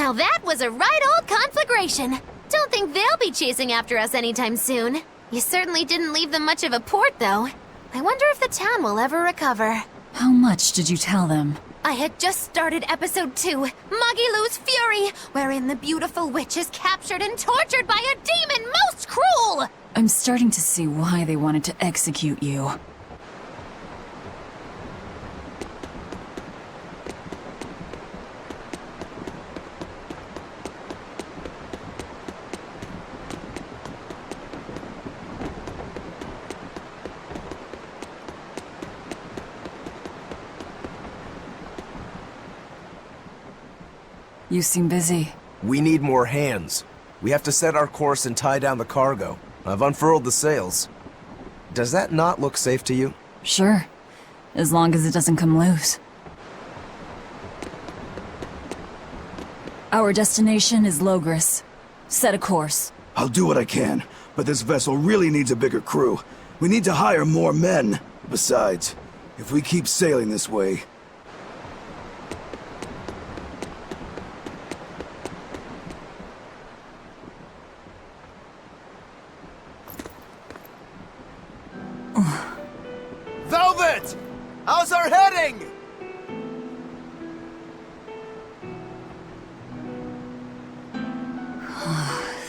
Now that was a right old conflagration. Don't think they'll be chasing after us anytime soon. You certainly didn't leave them much of a port, though. I wonder if the town will ever recover. How much did you tell them? I had just started episode 2, Magilou's Fury, wherein the beautiful witch is captured and tortured by a demon most cruel! I'm starting to see why they wanted to execute you. You seem busy. We need more hands. We have to set our course and tie down the cargo. I've unfurled the sails. Does that not look safe to you? Sure. As long as it doesn't come loose. Our destination is Logris. Set a course. I'll do what I can, but this vessel really needs a bigger crew. We need to hire more men. Besides, if we keep sailing this way... Velvet! How's our heading?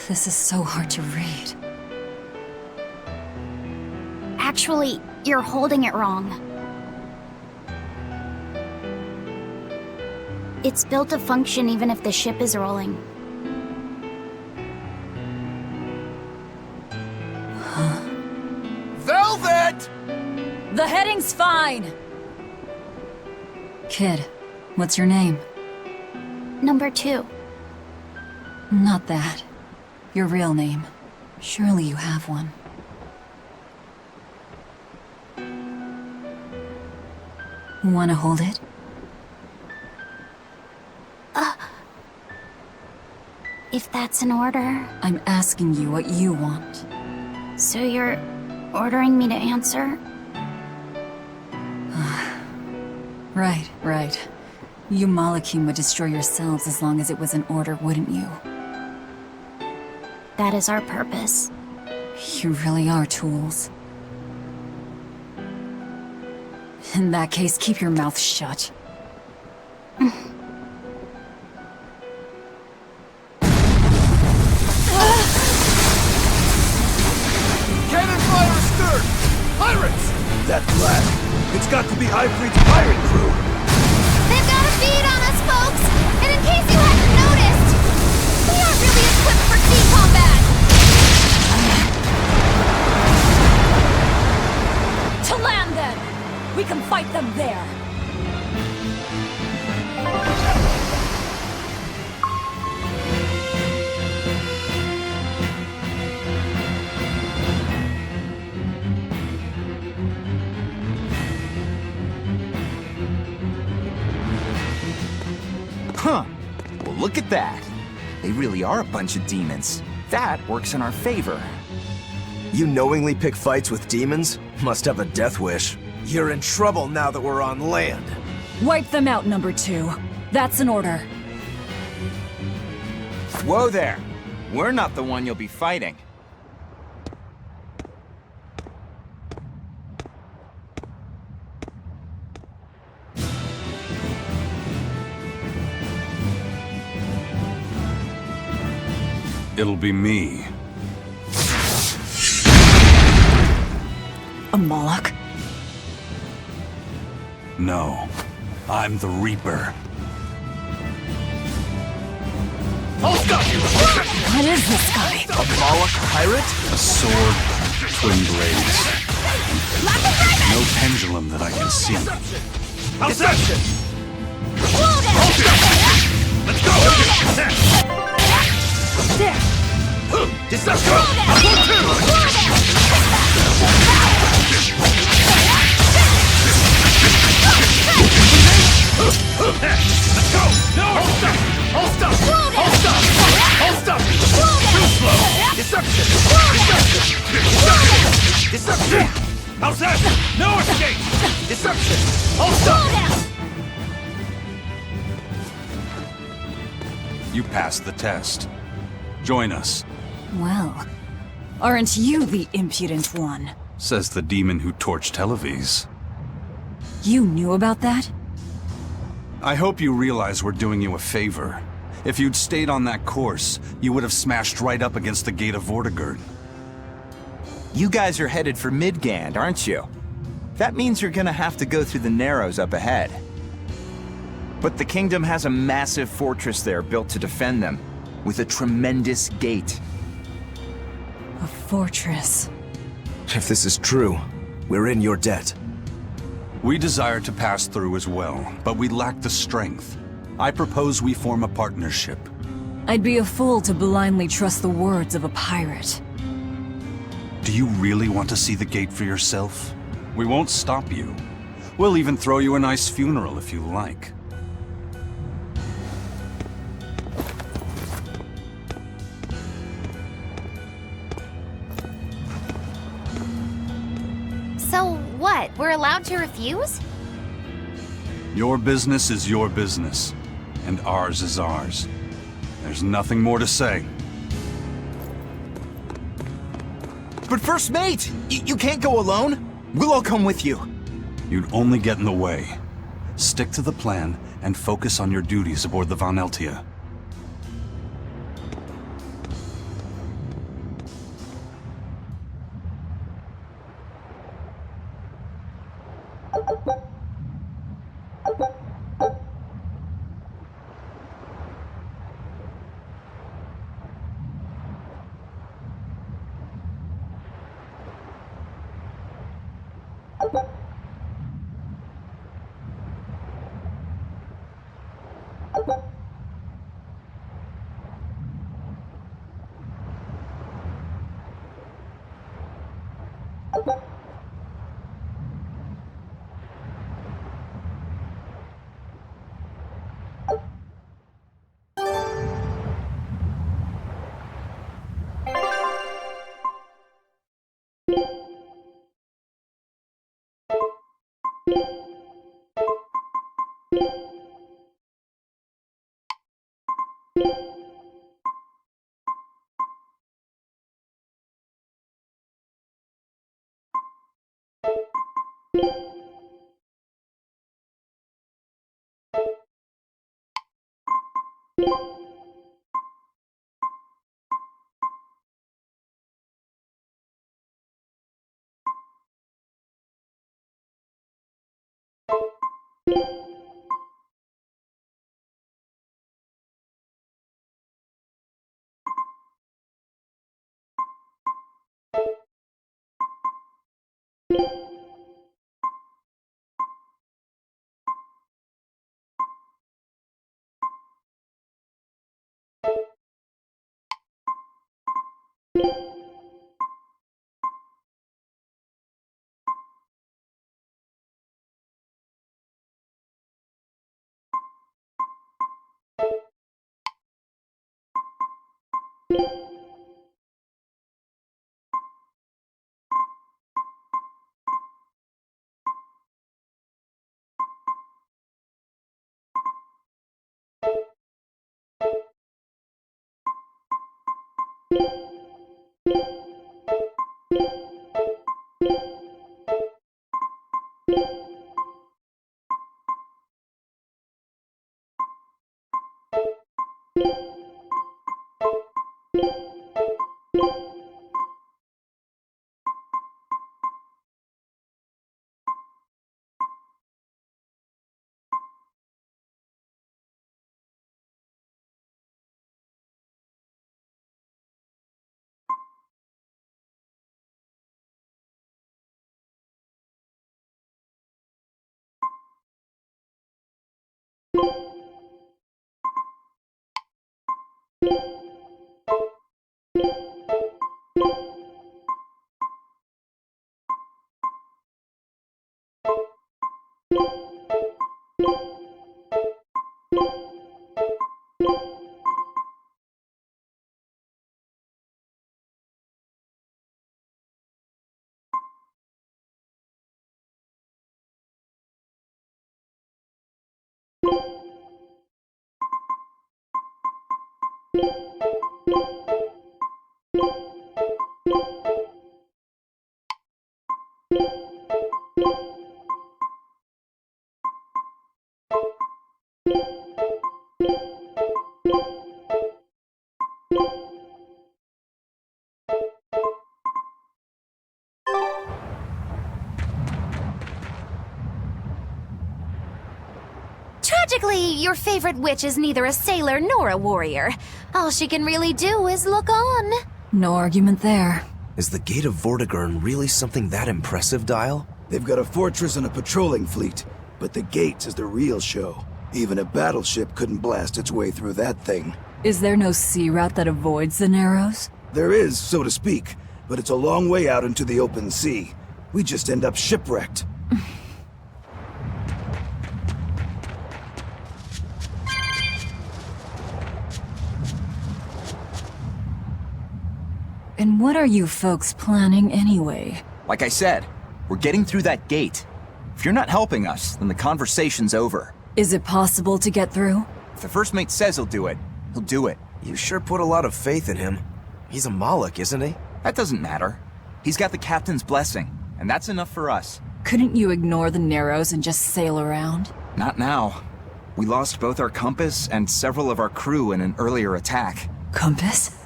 This is so hard to read. Actually, you're holding it wrong. It's built to function even if the ship is rolling. Velvet! The heading's fine! Kid, what's your name? Number 2. Not that. Your real name. Surely you have one. Wanna hold it? If that's an order. I'm asking you what you want. So you're ordering me to answer? Right. You Malakim would destroy yourselves as long as it was an order, wouldn't you? That is our purpose. You really are tools. In that case, keep your mouth shut. Cannon fire astern! Pirates! That flag! It's got to be Ifrit's pirate crew! They've got a bead on us, folks! And in case you hadn't noticed, we aren't really equipped for sea combat! To land then! We can fight them there! Huh. Well, look at that. They really are a bunch of demons. That works in our favor. You knowingly pick fights with demons? Must have a death wish. You're in trouble now that we're on land. Wipe them out, number 2. That's an order. Whoa there. We're not the one you'll be fighting. It'll be me. A Moloch? No, I'm the Reaper. What is this guy? A Moloch pirate? A sword, twin blades. No pendulum that I can see. Deception! Let's go! There! Deception! Let's go! No! Hold up! Hold up! Too slow! Deception! Deception! How's that? No escape! Deception! Hold up! You passed the test. Join us, Well, aren't you the impudent one? says the demon who torched Televes. You knew about that? I hope you realize we're doing you a favor. If you'd stayed on that course, you would have smashed right up against the gate of Vortigern. You guys are headed for Midgand, aren't you? That means you're gonna have to go through the Narrows up ahead. But the kingdom has a massive fortress there built to defend them, with a tremendous gate. A fortress. If this is true, we're in your debt. We desire to pass through as well, but we lack the strength. I propose we form a partnership. I'd be a fool to blindly trust the words of a pirate. Do you really want to see the gate for yourself? We won't stop you. We'll even throw you a nice funeral if you like. So what? We're allowed to refuse? Your business is your business, and ours is ours. There's nothing more to say. But First Mate! You can't go alone! We'll all come with you. You'd only get in the way. Stick to the plan and focus on your duties aboard the Van Eltia. Tragically, your favorite witch is neither a sailor nor a warrior. All she can really do is look on. No argument there. Is the Gate of Vortigern really something that impressive, Dial? They've got a fortress and a patrolling fleet, but the gate is the real show. Even a battleship couldn't blast its way through that thing. Is there no sea route that avoids the Narrows? There is, so to speak, but it's a long way out into the open sea. We just end up shipwrecked. And what are you folks planning anyway? Like I said, we're getting through that gate. If you're not helping us, then the conversation's over. Is it possible to get through? If the first mate says he'll do it, he'll do it. You sure put a lot of faith in him. He's a Moloch, isn't he? That doesn't matter. He's got the captain's blessing, and that's enough for us. Couldn't you ignore the Narrows and just sail around? Not now. We lost both our compass and several of our crew in an earlier attack. Compass?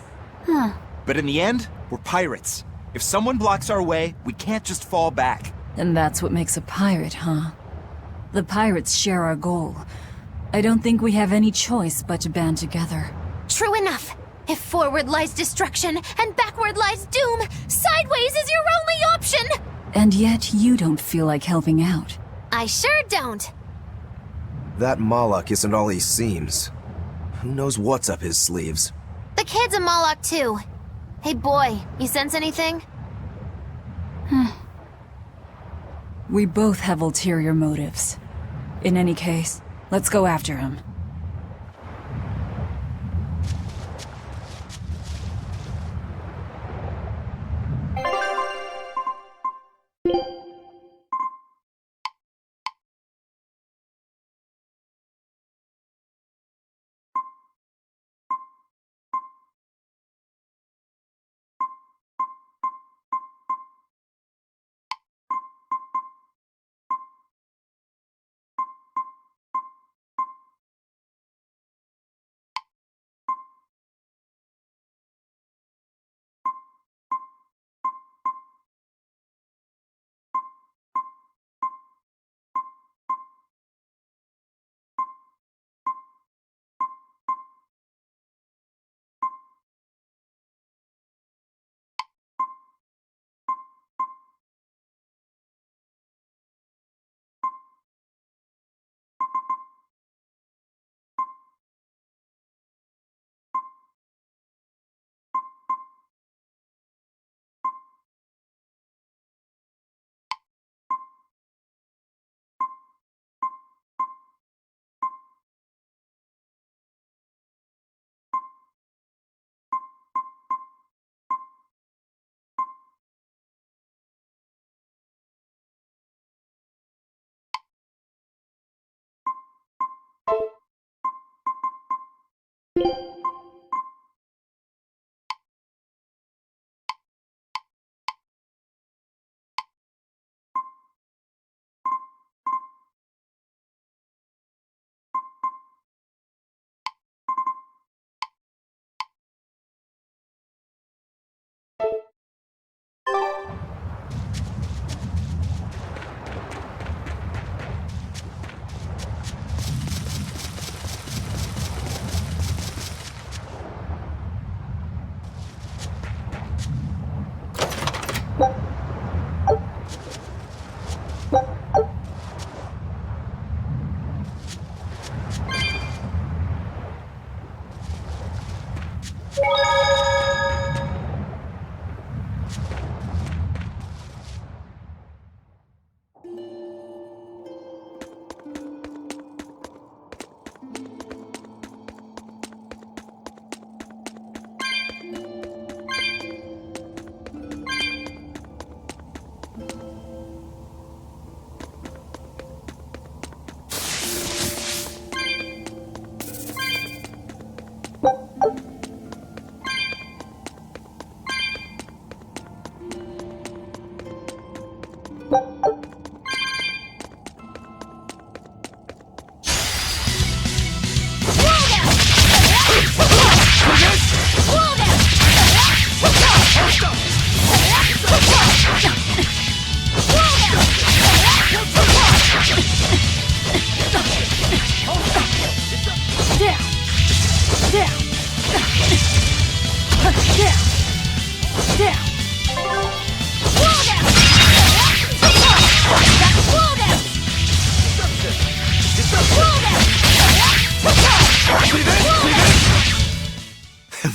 But in the end, we're pirates. If someone blocks our way, we can't just fall back. And that's what makes a pirate, huh? The pirates share our goal. I don't think we have any choice but to band together. True enough. If forward lies destruction and backward lies doom, sideways is your only option! And yet you don't feel like helping out. I sure don't. That Moloch isn't all he seems. Who knows what's up his sleeves? The kid's a Moloch too. Hey boy, you sense anything? We both have ulterior motives. In any case, let's go after him.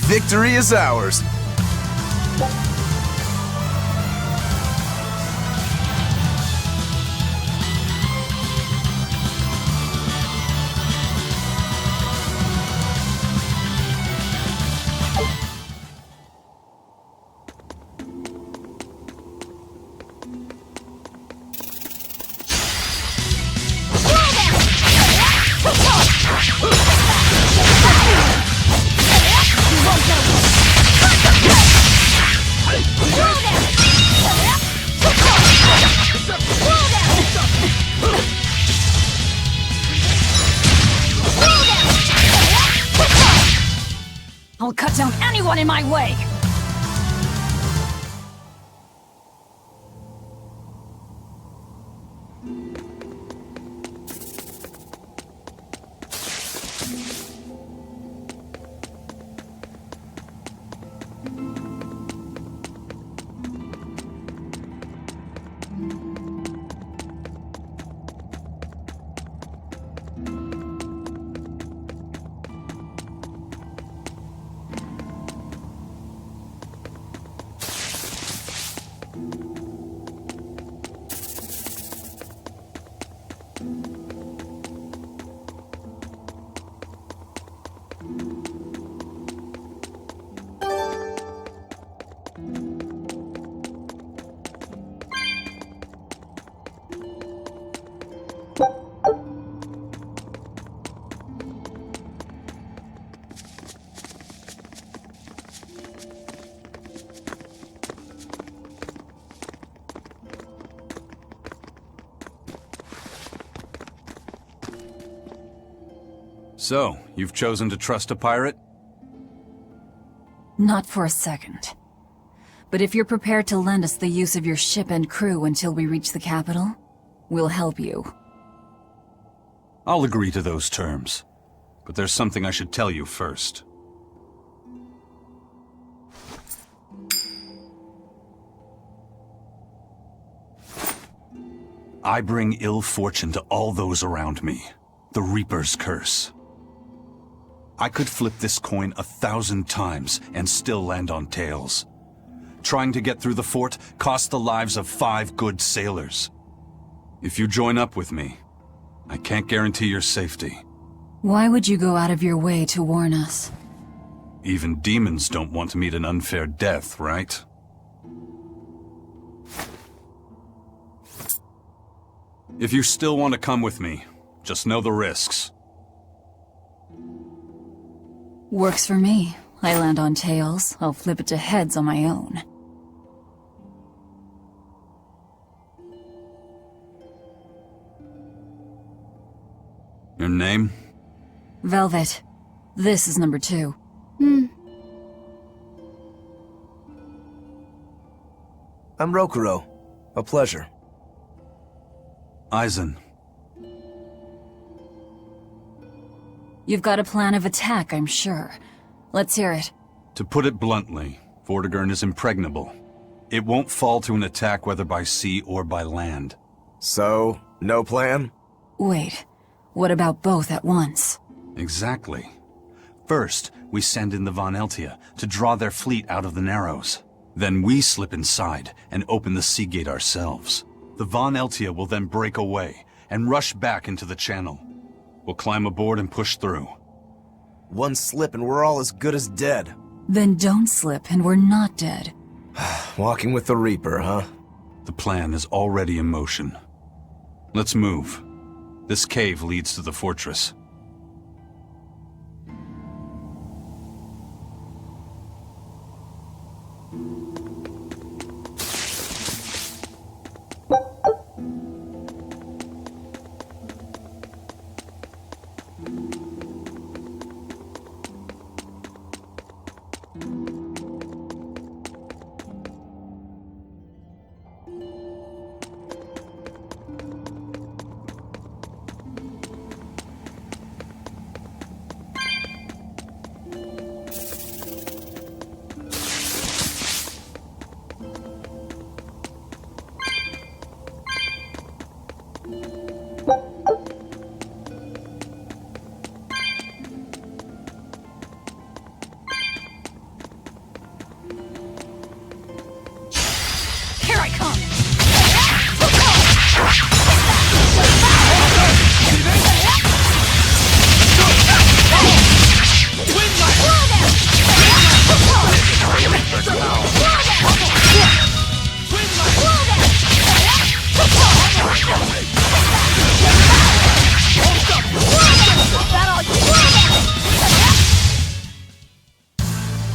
Victory is ours. I'll cut down anyone in my way! So, you've chosen to trust a pirate? Not for a second. But if you're prepared to lend us the use of your ship and crew until we reach the capital, we'll help you. I'll agree to those terms. But there's something I should tell you first. I bring ill fortune to all those around me. The Reaper's curse. I could flip this coin 1,000 times and still land on tails. Trying to get through the fort cost the lives of 5 good sailors. If you join up with me, I can't guarantee your safety. Why would you go out of your way to warn us? Even demons don't want to meet an unfair death, right? If you still want to come with me, just know the risks. Works for me. I land on tails, I'll flip it to heads on my own. Your name? Velvet. This is number 2. I'm Rokuro. A pleasure. Aizen. You've got a plan of attack, I'm sure. Let's hear it. To put it bluntly, Vortigern is impregnable. It won't fall to an attack whether by sea or by land. So, no plan? Wait, what about both at once? Exactly. First, we send in the Von Eltia to draw their fleet out of the Narrows. Then we slip inside and open the sea gate ourselves. The Von Eltia will then break away and rush back into the channel. We'll climb aboard and push through. One slip and we're all as good as dead. Then don't slip and we're not dead. Walking with the Reaper, huh? The plan is already in motion. Let's move. This cave leads to the fortress.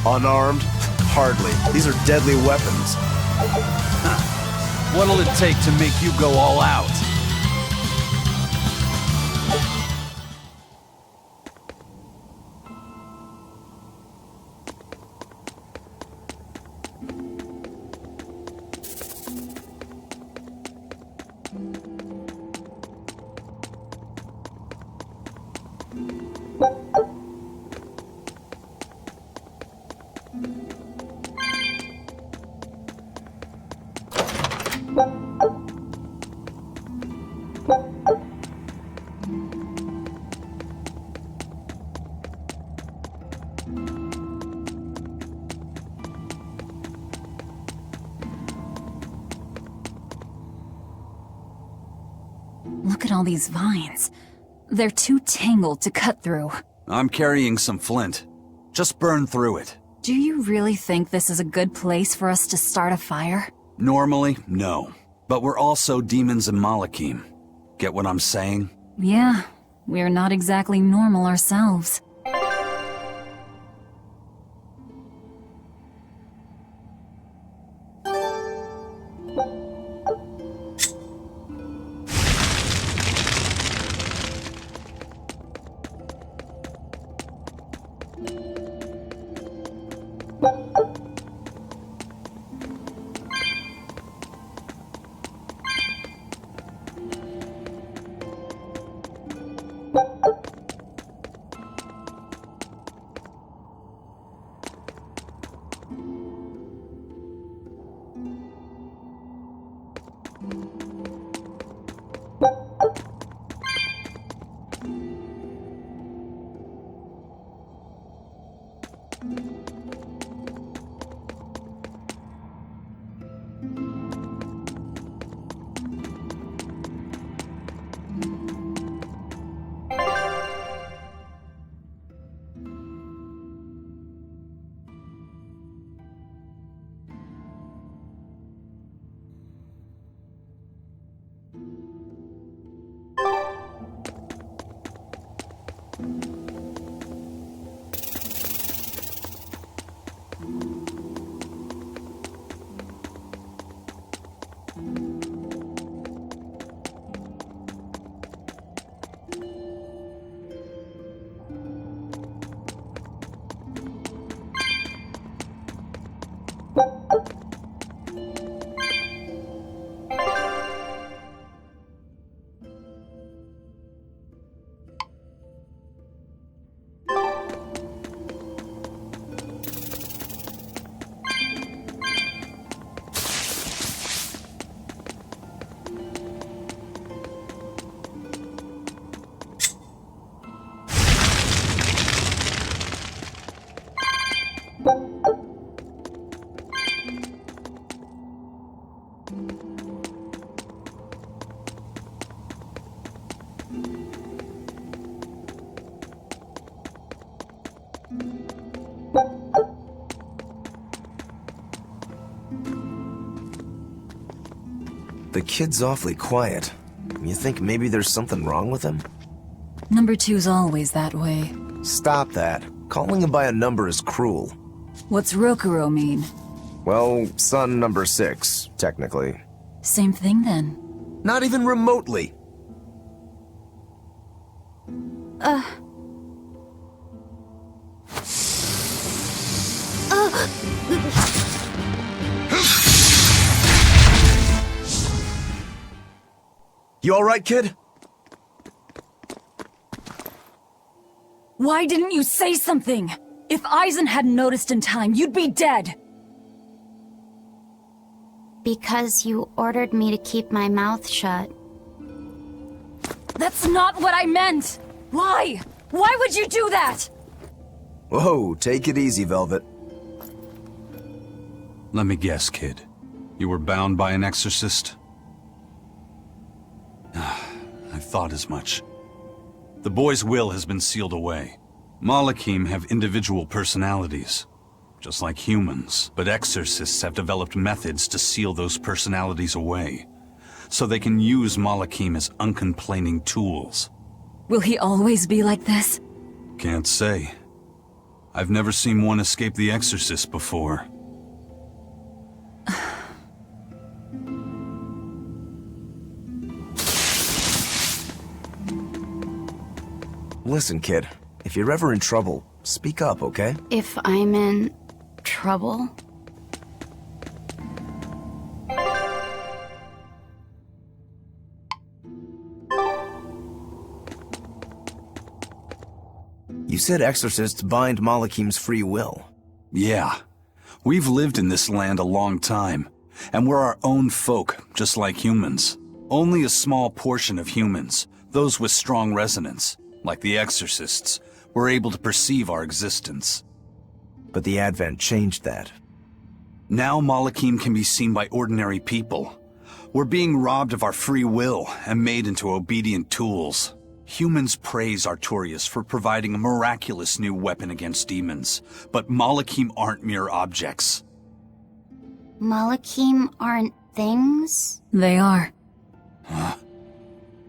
Unarmed? Hardly. These are deadly weapons. What'll it take to make you go all out? Look at all these vines. They're too tangled to cut through. I'm carrying some flint. Just burn through it. Do you really think this is a good place for us to start a fire? Normally, no. But we're also demons in Malakim. Get what I'm saying? Yeah, we're not exactly normal ourselves. The kid's awfully quiet. You think maybe there's something wrong with him? Number 2's always that way. Stop that. Calling him by a number is cruel. What's Rokuro mean? Well, son number 6, technically. Same thing then. Not even remotely. You alright, kid? Why didn't you say something? If Aizen hadn't noticed in time, you'd be dead! Because you ordered me to keep my mouth shut. That's not what I meant! Why? Why would you do that? Whoa, take it easy, Velvet. Let me guess, kid. You were bound by an exorcist? I thought as much. The boy's will has been sealed away. Malakim have individual personalities, just like humans, but exorcists have developed methods to seal those personalities away, so they can use Malakim as uncomplaining tools. Will he always be like this? Can't say. I've never seen one escape the Exorcist before. Listen, kid. If you're ever in trouble, speak up, okay? If I'm in trouble? You said exorcists bind Malakim's free will. Yeah. We've lived in this land a long time, and we're our own folk, just like humans. Only a small portion of humans, those with strong resonance, like the exorcists, were able to perceive our existence. But the Advent changed that. Now Malakim can be seen by ordinary people. We're being robbed of our free will and made into obedient tools. Humans praise Artorias for providing a miraculous new weapon against demons, but Malakim aren't mere objects. Malakim aren't things? They are.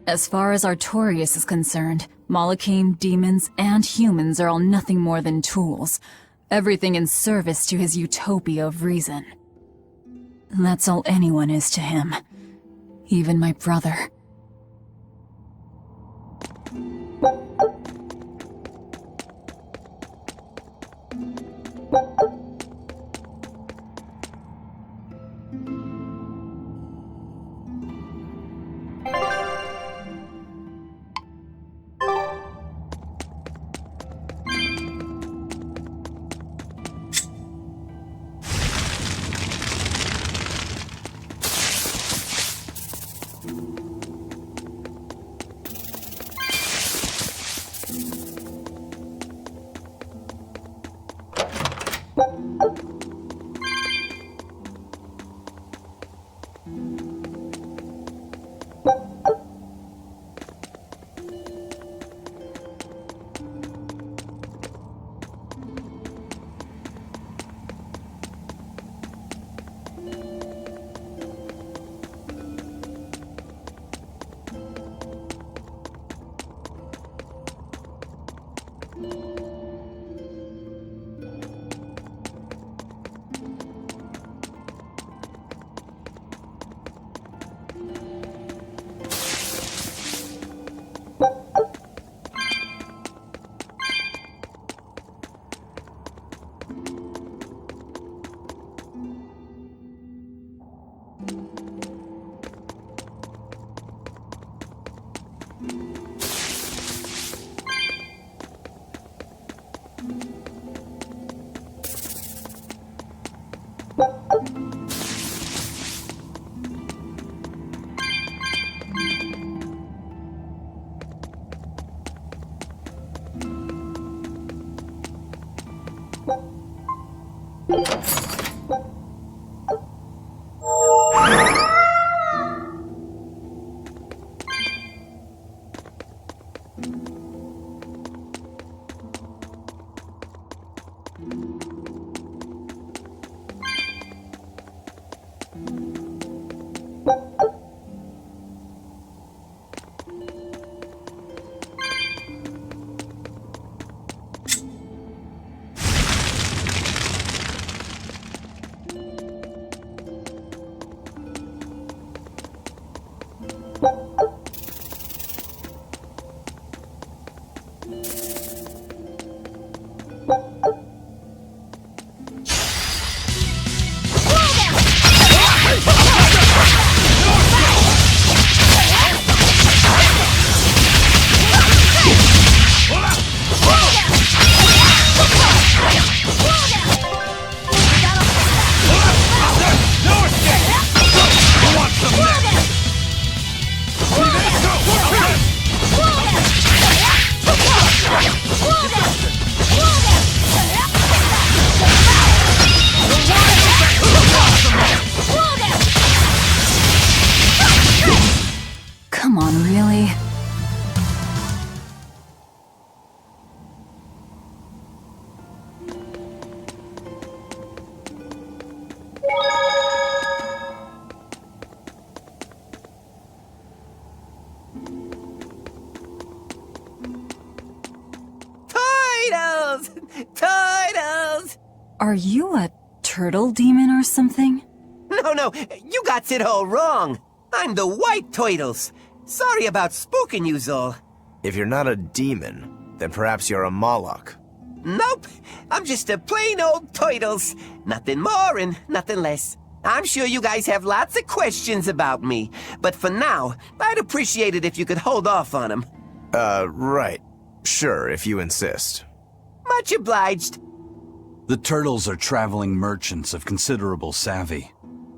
As far as Artorias is concerned, Malakim, demons, and humans are all nothing more than tools. Everything in service to his utopia of reason. That's all anyone is to him. Even my brother. Turtles! Are you a turtle demon or something? No, you got it all wrong. I'm the White Turtles. Sorry about spooking you, all. If you're not a demon, then perhaps you're a Moloch. Nope, I'm just a plain old Turtles. Nothing more and nothing less. I'm sure you guys have lots of questions about me, but for now, I'd appreciate it if you could hold off on them. Right. Sure, if you insist. Much obliged. The Turtles are traveling merchants of considerable savvy.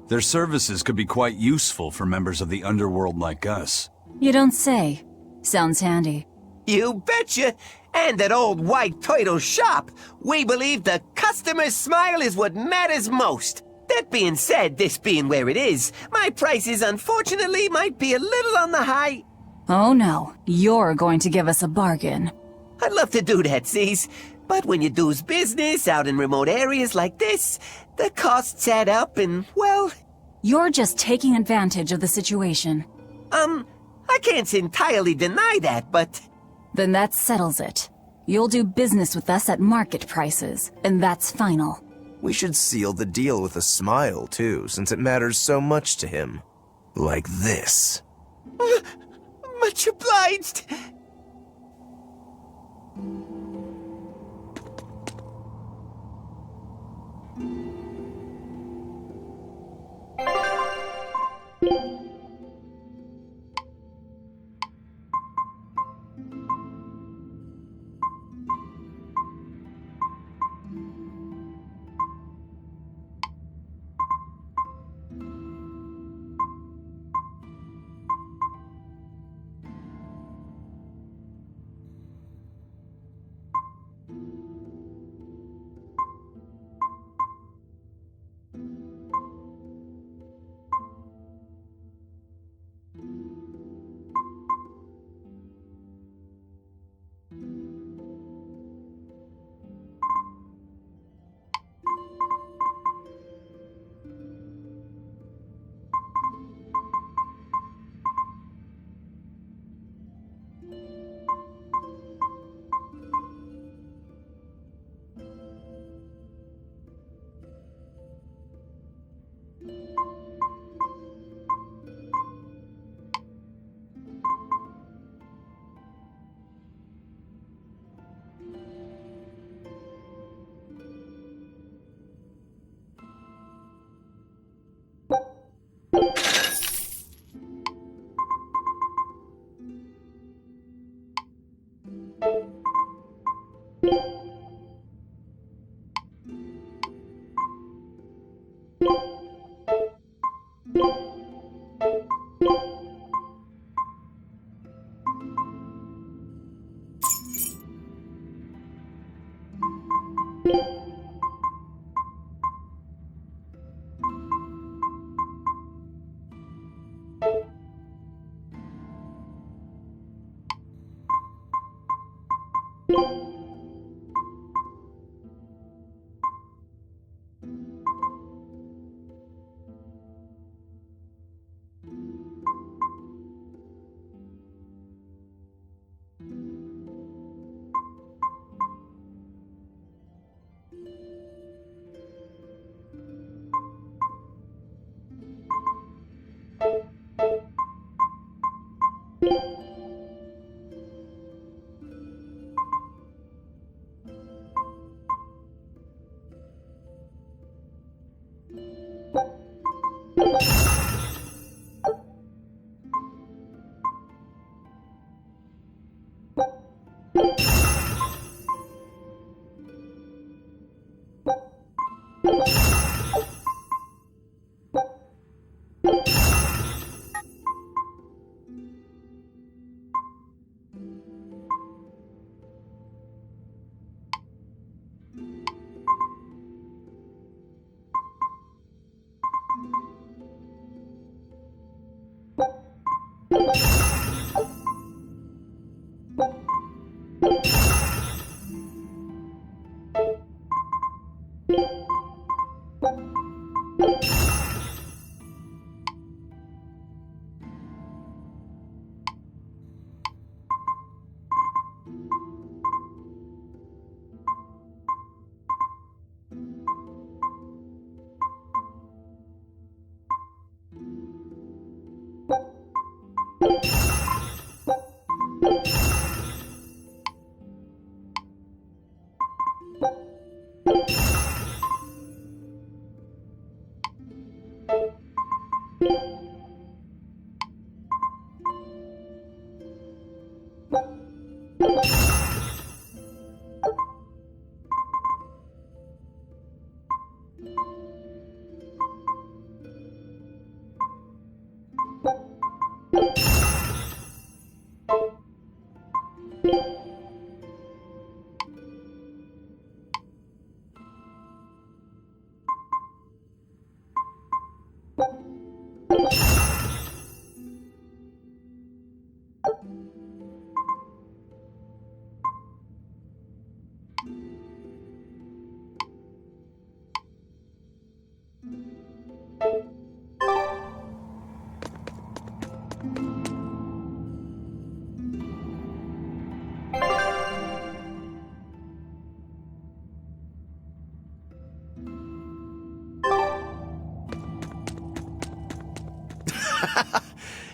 Their services could be quite useful for members of the underworld like us. You don't say. Sounds handy. You betcha! And at old White Turtle shop, we believe the customer's smile is what matters most. That being said, this being where it is, my prices unfortunately might be a little on the high. Oh no, you're going to give us a bargain. I'd love to do that, C's. But when you do's business out in remote areas like this, the costs add up and, well... You're just taking advantage of the situation. I can't entirely deny that, but... Then that settles it. You'll do business with us at market prices, and that's final. We should seal the deal with a smile, too, since it matters so much to him. Like this. Much obliged.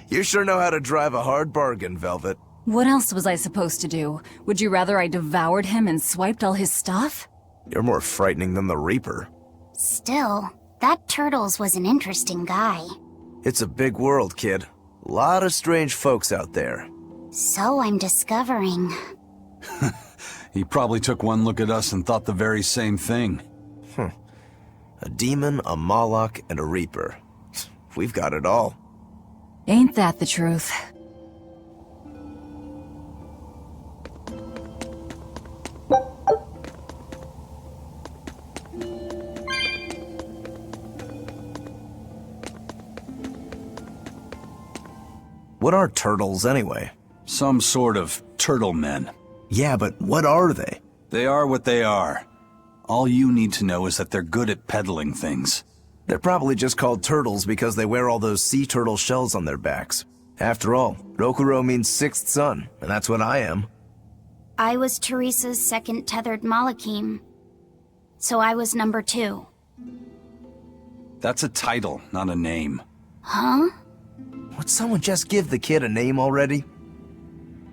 You sure know how to drive a hard bargain, Velvet. What else was I supposed to do? Would you rather I devoured him and swiped all his stuff? You're more frightening than the Reaper. Still, that Turtles was an interesting guy. It's a big world, kid. A lot of strange folks out there. So I'm discovering. He probably took one look at us and thought the very same thing. A demon, a Moloch, and a Reaper. We've got it all. Ain't that the truth? What are turtles, anyway? Some sort of turtle men. Yeah, but what are they? They are what they are. All you need to know is that they're good at peddling things. They're probably just called turtles because they wear all those sea turtle shells on their backs. After all, Rokuro means sixth son, and that's what I am. I was Teresa's second tethered Malakim. So I was number 2. That's a title, not a name. Huh? Would someone just give the kid a name already?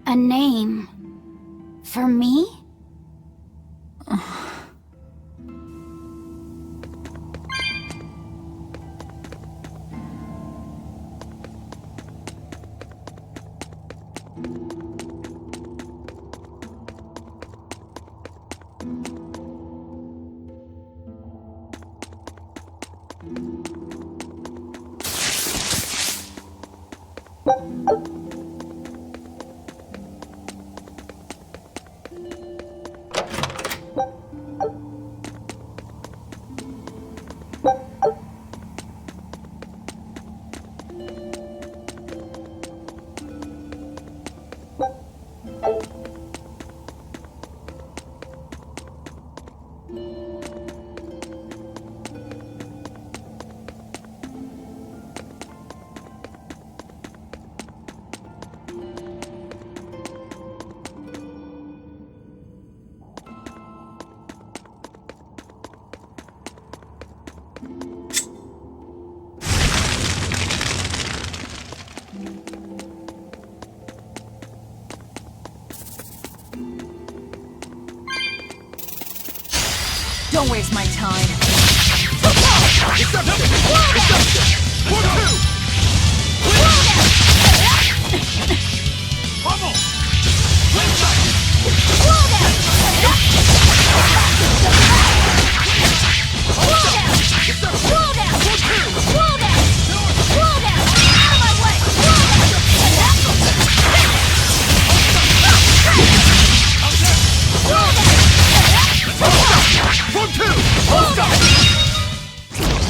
A name? For me? Don't waste my time.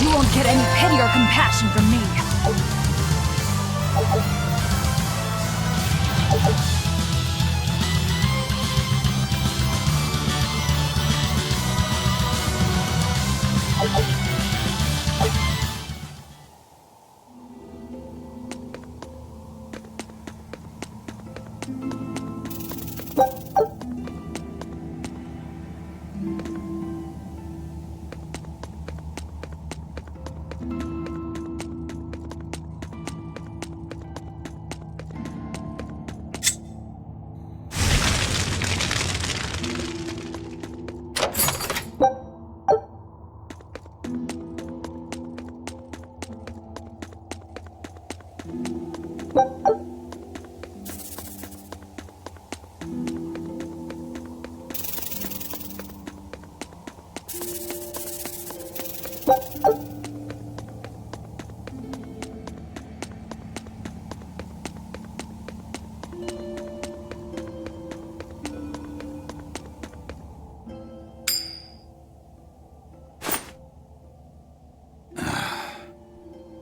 You won't get any pity or compassion from me.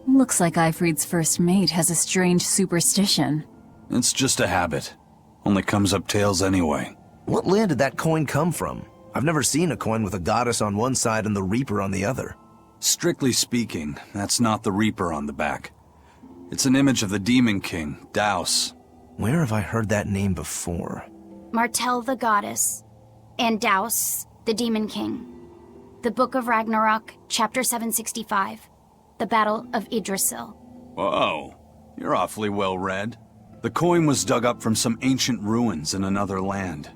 Looks like Ifrit's first mate has a strange superstition. It's just a habit. Only comes up tails anyway. What land did that coin come from? I've never seen a coin with a goddess on one side and the Reaper on the other. Strictly speaking, that's not the Reaper on the back. It's an image of the Demon King, Daus. Where have I heard that name before? Martel the goddess, and Daus, the Demon King. The Book of Ragnarok, Chapter 765. The Battle of Yggdrasil. Whoa, you're awfully well read. The coin was dug up from some ancient ruins in another land.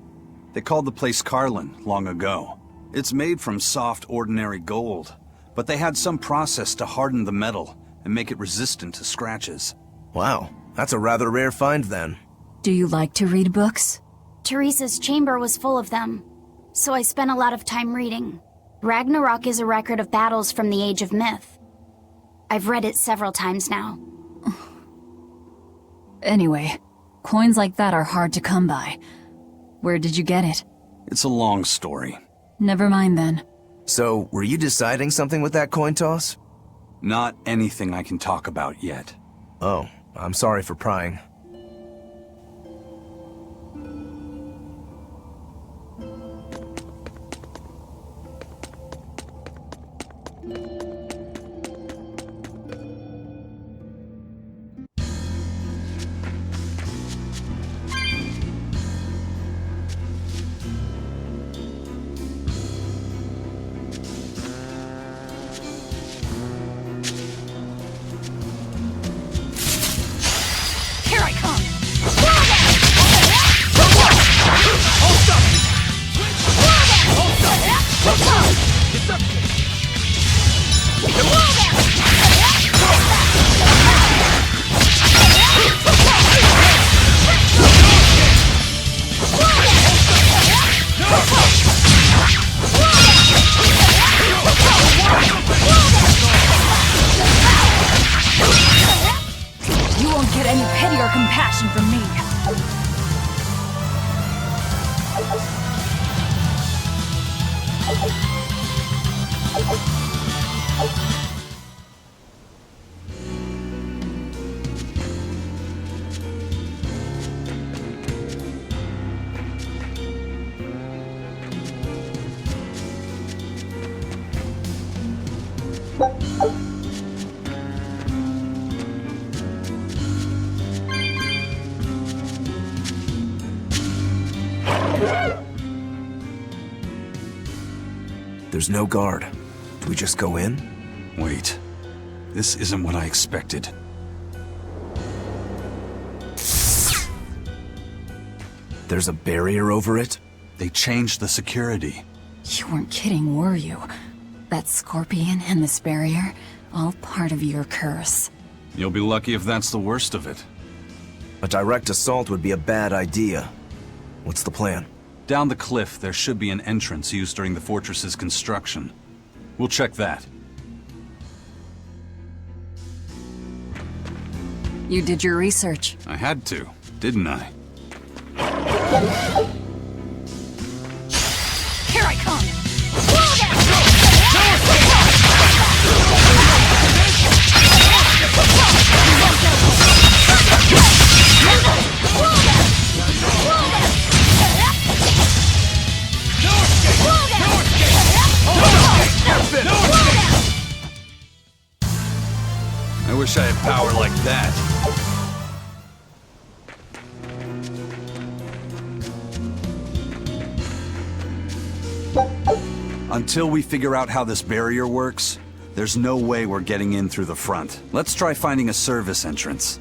They called the place Karlin long ago. It's made from soft, ordinary gold, but they had some process to harden the metal and make it resistant to scratches. Wow, that's a rather rare find then. Do you like to read books? Teresa's chamber was full of them, so I spent a lot of time reading. Ragnarok is a record of battles from the Age of Myth. I've read it several times now. Anyway, coins like that are hard to come by. Where did you get it? It's a long story. Never mind then. So, were you deciding something with that coin toss? Not anything I can talk about yet. Oh, I'm sorry for prying. You won't get any pity or compassion from me. There's no guard. Do we just go in? Wait. This isn't what I expected. There's a barrier over it? They changed the security. You weren't kidding, were you? That scorpion and this barrier, all part of your curse. You'll be lucky if that's the worst of it. A direct assault would be a bad idea. What's the plan? Down the cliff, there should be an entrance used during the fortress's construction. We'll check that. You did your research. I had to, didn't I? Here I come! I wish I had power like that. Until we figure out how this barrier works, there's no way we're getting in through the front. Let's try finding a service entrance.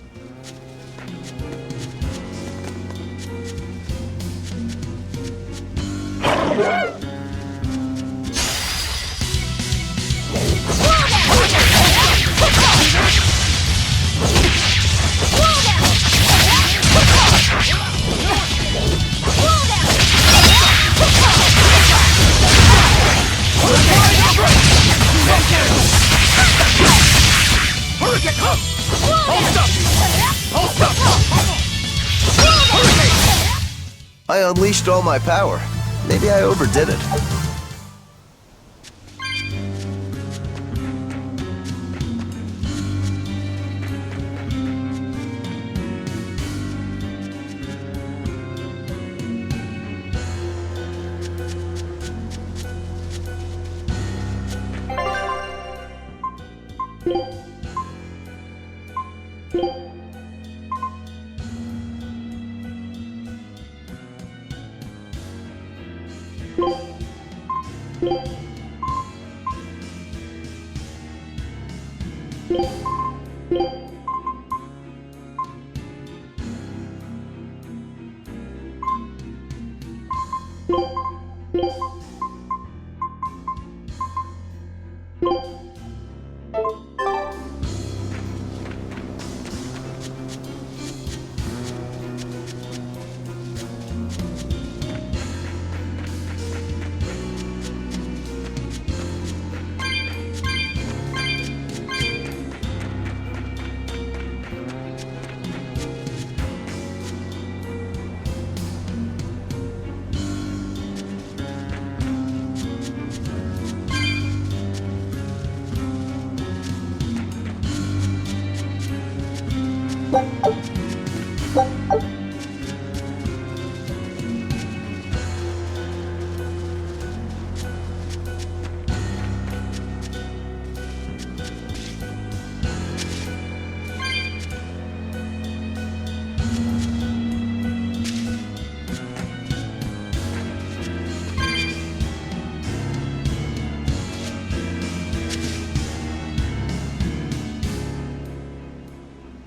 unleashed all my power. Maybe I overdid it.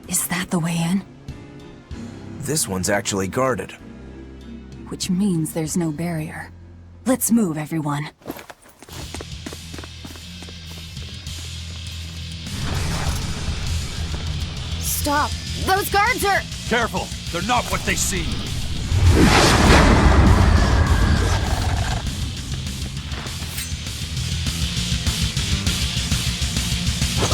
Is that the way in? This one's actually guarded. Which means there's no barrier. Let's move, everyone. Stop! Those guards are... Careful! They're not what they seem!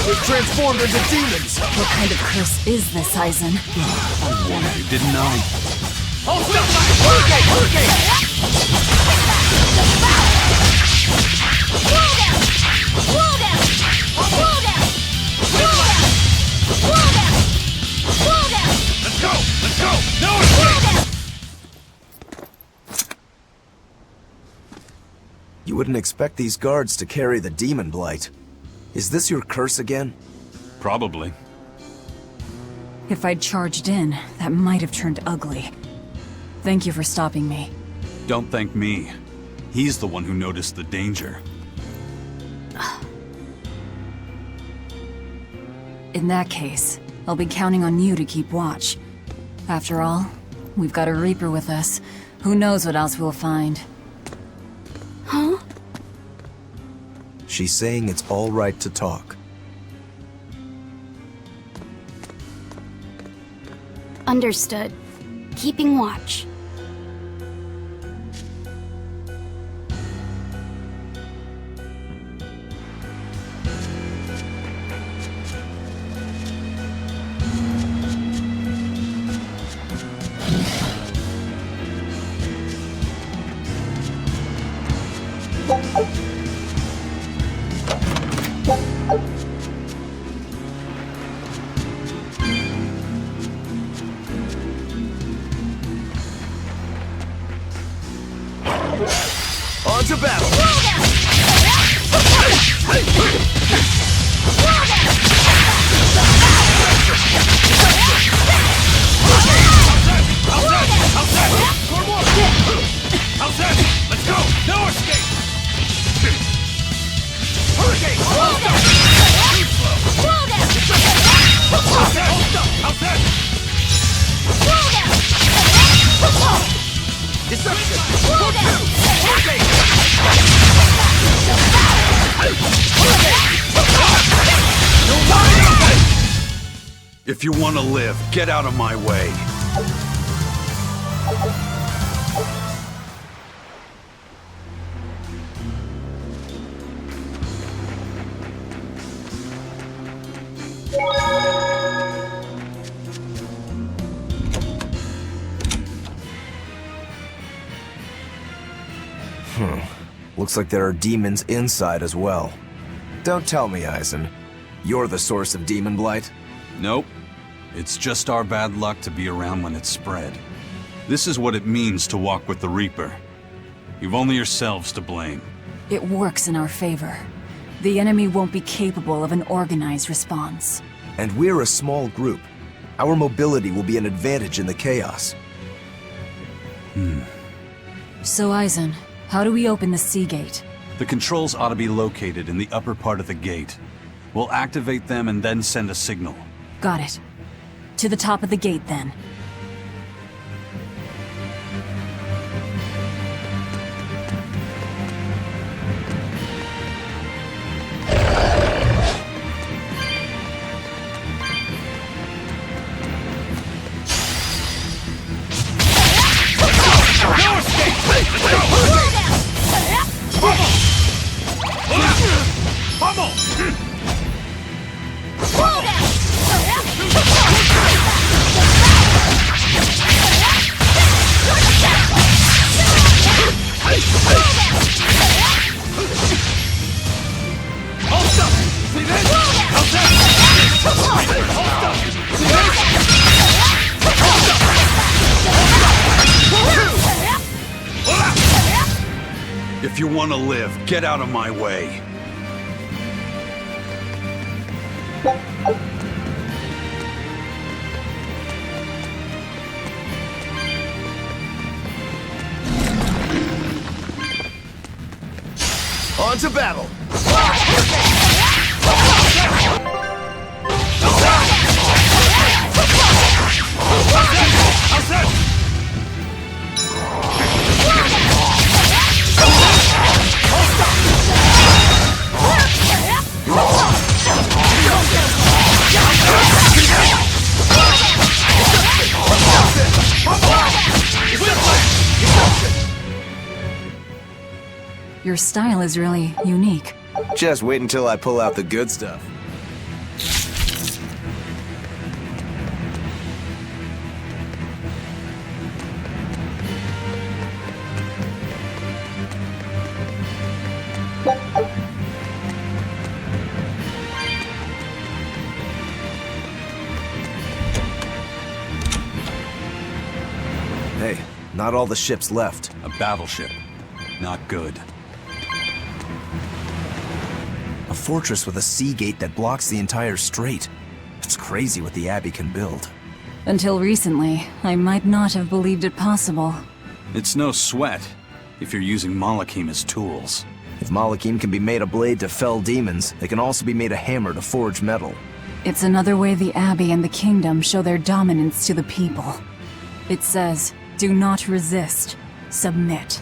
They're transformed into demons! What kind of curse is this, Aizen? I'm one of you didn't know. Let's go! Let's go! No escape! You wouldn't expect these guards to carry the demon blight. Is this your curse again? Probably. If I'd charged in, that might have turned ugly. Thank you for stopping me. Don't thank me. He's the one who noticed the danger. In that case, I'll be counting on you to keep watch. After all, we've got a Reaper with us. Who knows what else we'll find. Huh? She's saying it's all right to talk. Understood. Keeping watch. On to battle! Let's go! No escape! Hurricane! If you want to live, get out of my way. Looks like there are demons inside as well. Don't tell me, Eisen. You're the source of demon blight? Nope. It's just our bad luck to be around when it's spread. This is what it means to walk with the Reaper. You've only yourselves to blame. It works in our favor. The enemy won't be capable of an organized response. And we're a small group. Our mobility will be an advantage in the chaos. So Eisen, how do we open the sea gate? The controls ought to be located in the upper part of the gate. We'll activate them and then send a signal. Got it. To the top of the gate, then. If you want to live, get out of my way. On to battle! Your style is really unique. Just wait until I pull out the good stuff. Hey, not all the ships left. A battleship. Not good. A fortress with a sea gate that blocks the entire strait. It's crazy what the Abbey can build. Until recently, I might not have believed it possible. It's no sweat, if you're using Malakim as tools. If Malakim can be made a blade to fell demons, it can also be made a hammer to forge metal. It's another way the Abbey and the Kingdom show their dominance to the people. It says, do not resist, submit.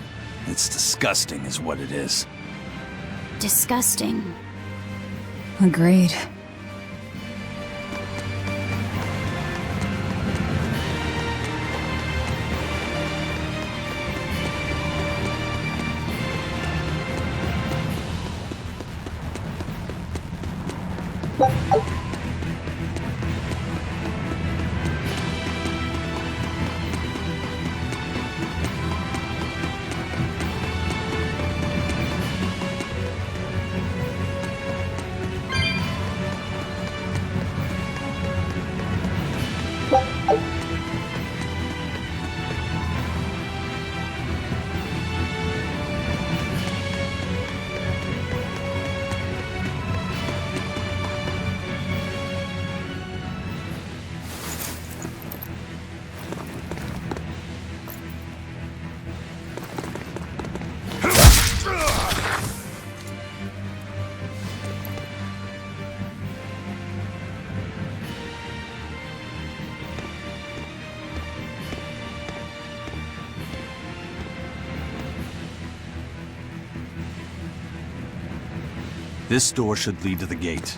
It's disgusting is what it is. Disgusting. Agreed. This door should lead to the gate,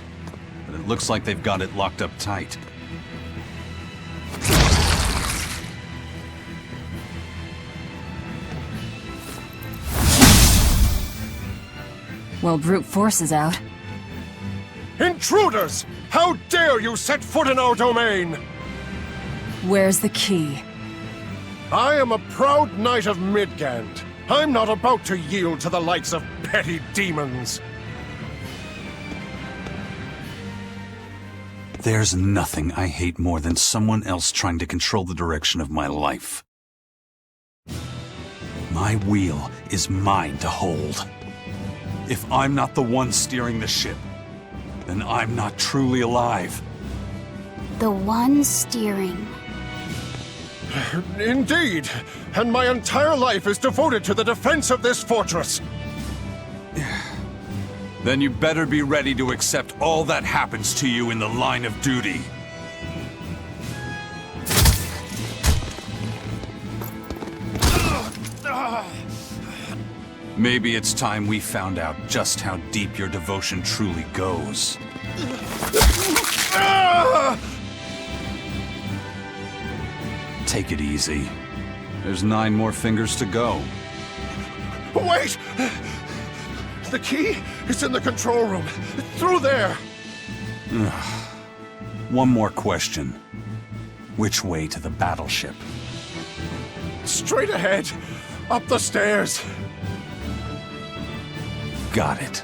but it looks like they've got it locked up tight. Well, brute force is out. Intruders! How dare you set foot in our domain! Where's the key? I am a proud knight of Midgand, I'm not about to yield to the likes of petty demons. There's nothing I hate more than someone else trying to control the direction of my life. My wheel is mine to hold. If I'm not the one steering the ship, then I'm not truly alive. The one steering. Indeed, and my entire life is devoted to the defense of this fortress. Then you better be ready to accept all that happens to you in the line of duty. Maybe it's time we found out just how deep your devotion truly goes. Take it easy. There's 9 more fingers to go. Wait! The key is in the control room. Through there! One more question. Which way to the battleship? Straight ahead. Up the stairs. Got it.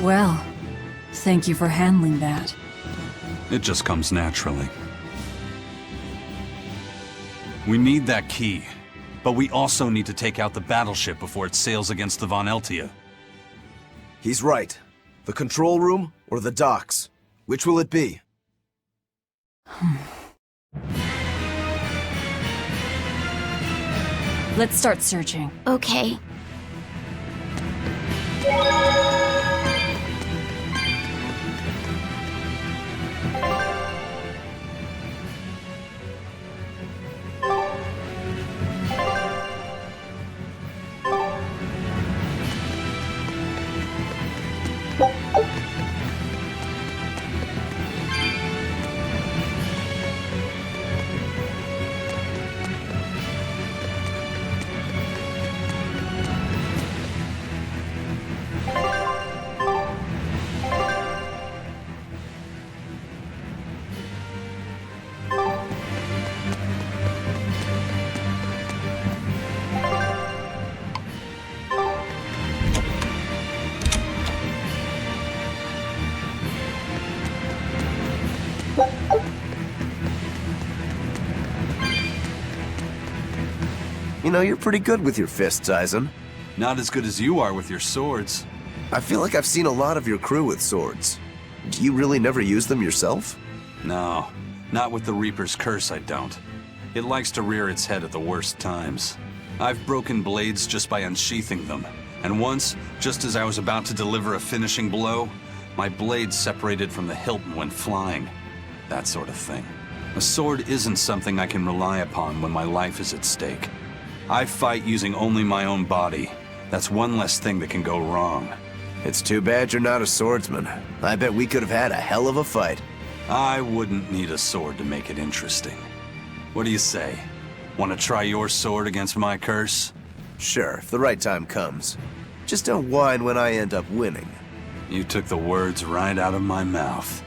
Well, thank you for handling that. It just comes naturally. We need that key, but we also need to take out the battleship before it sails against the Von Eltia. He's right. The control room or the docks? Which will it be? Let's start searching. Okay. You know, you're pretty good with your fists, Eisen. Not as good as you are with your swords. I feel like I've seen a lot of your crew with swords. Do you really never use them yourself? No, not with the Reaper's curse, I don't. It likes to rear its head at the worst times. I've broken blades just by unsheathing them, and once, just as I was about to deliver a finishing blow, my blade separated from the hilt and went flying. That sort of thing. A sword isn't something I can rely upon when my life is at stake. I fight using only my own body. That's one less thing that can go wrong. It's too bad you're not a swordsman. I bet we could have had a hell of a fight. I wouldn't need a sword to make it interesting. What do you say? Want to try your sword against my curse? Sure, if the right time comes. Just don't whine when I end up winning. You took the words right out of my mouth.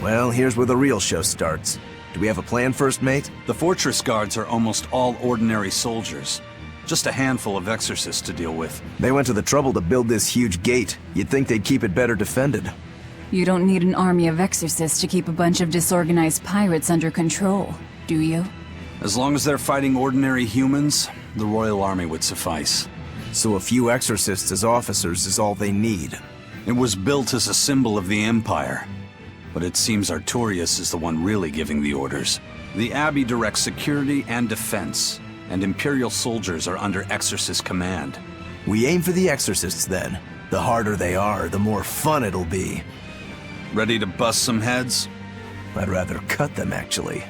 Well, here's where the real show starts. Do we have a plan, First Mate? The fortress guards are almost all ordinary soldiers. Just a handful of exorcists to deal with. They went to the trouble to build this huge gate. You'd think they'd keep it better defended. You don't need an army of exorcists to keep a bunch of disorganized pirates under control, do you? As long as they're fighting ordinary humans, the Royal Army would suffice. So a few exorcists as officers is all they need. It was built as a symbol of the Empire. But it seems Artorias is the one really giving the orders. The Abbey directs security and defense, and Imperial soldiers are under Exorcist command. We aim for the Exorcists then. The harder they are, the more fun it'll be. Ready to bust some heads? I'd rather cut them, actually.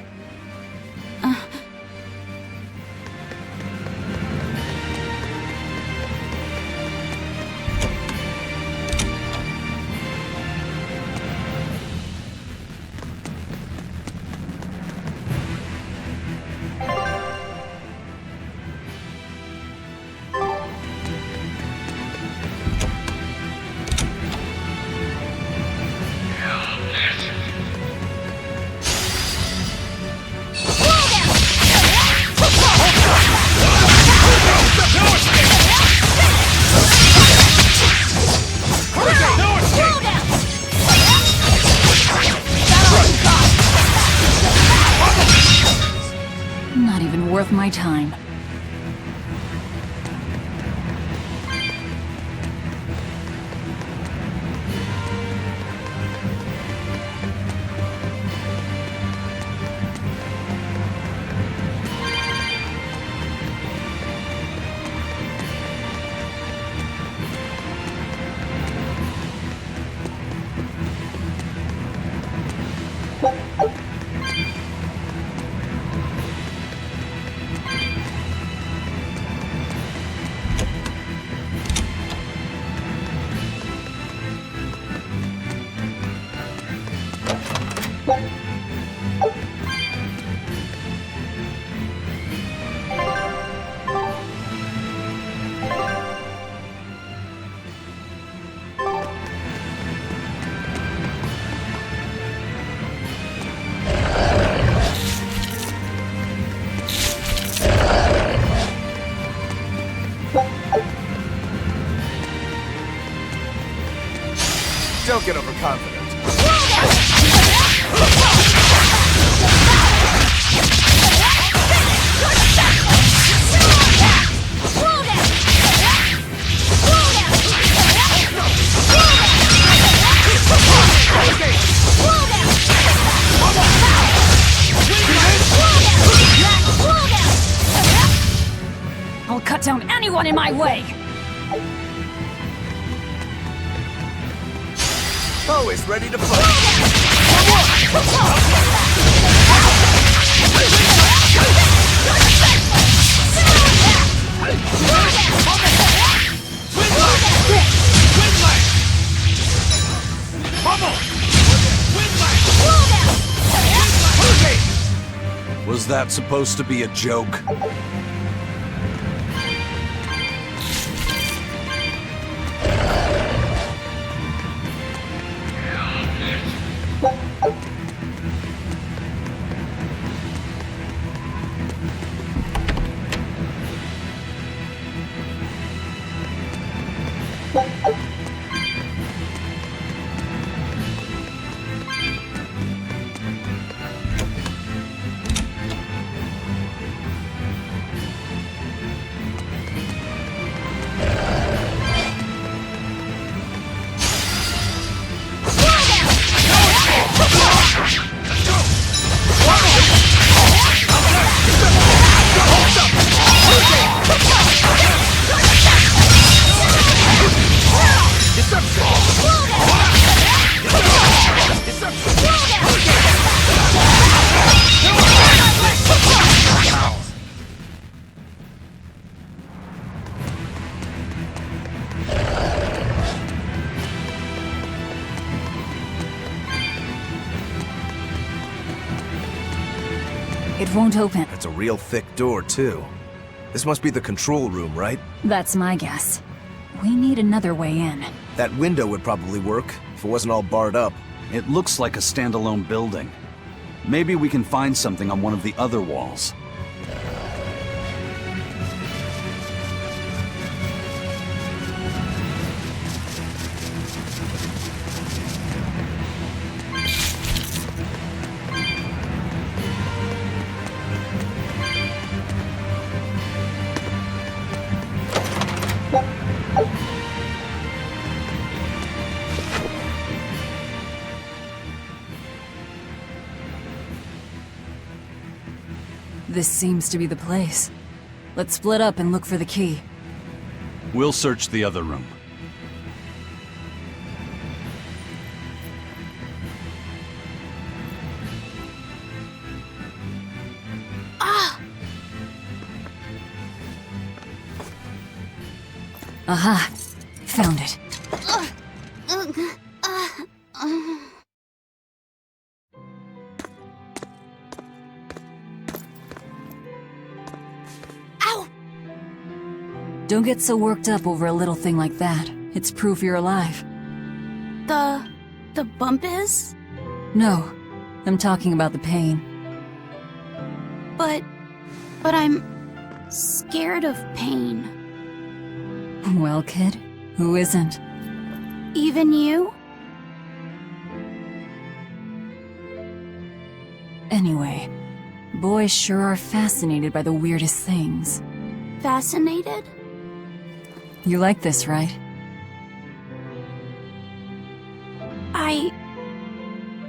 Not even worth my time. Don't get overconfident. I'll cut down anyone in my way! Always ready to fight. Was that supposed to be a joke? It won't open. It's a real thick door, too. This must be the control room, right? That's my guess. We need another way in. That window would probably work, if it wasn't all barred up. It looks like a standalone building. Maybe we can find something on one of the other walls. This seems to be the place. Let's split up and look for the key. We'll search the other room. Aha! Found it. Ow! Don't get so worked up over a little thing like that. It's proof you're alive. The bump is? No, I'm talking about the pain. But I'm scared of pain. Well, kid, who isn't? Even you? Anyway, boys sure are fascinated by the weirdest things. Fascinated? You like this, right?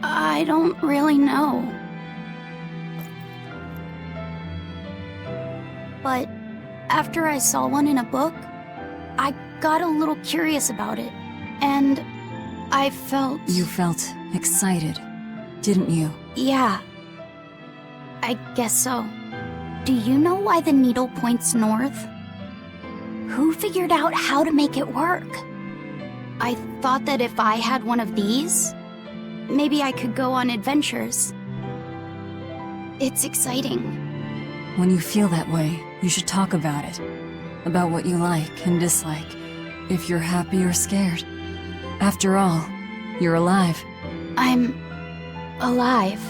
I don't really know. But after I saw one in a book, I got a little curious about it, and I felt... You felt excited, didn't you? Yeah. I guess so. Do you know why the needle points north? Who figured out how to make it work? I thought that if I had one of these, maybe I could go on adventures. It's exciting. When you feel that way, you should talk about it. About what you like and dislike. If you're happy or scared. After all, you're alive. I'm... alive.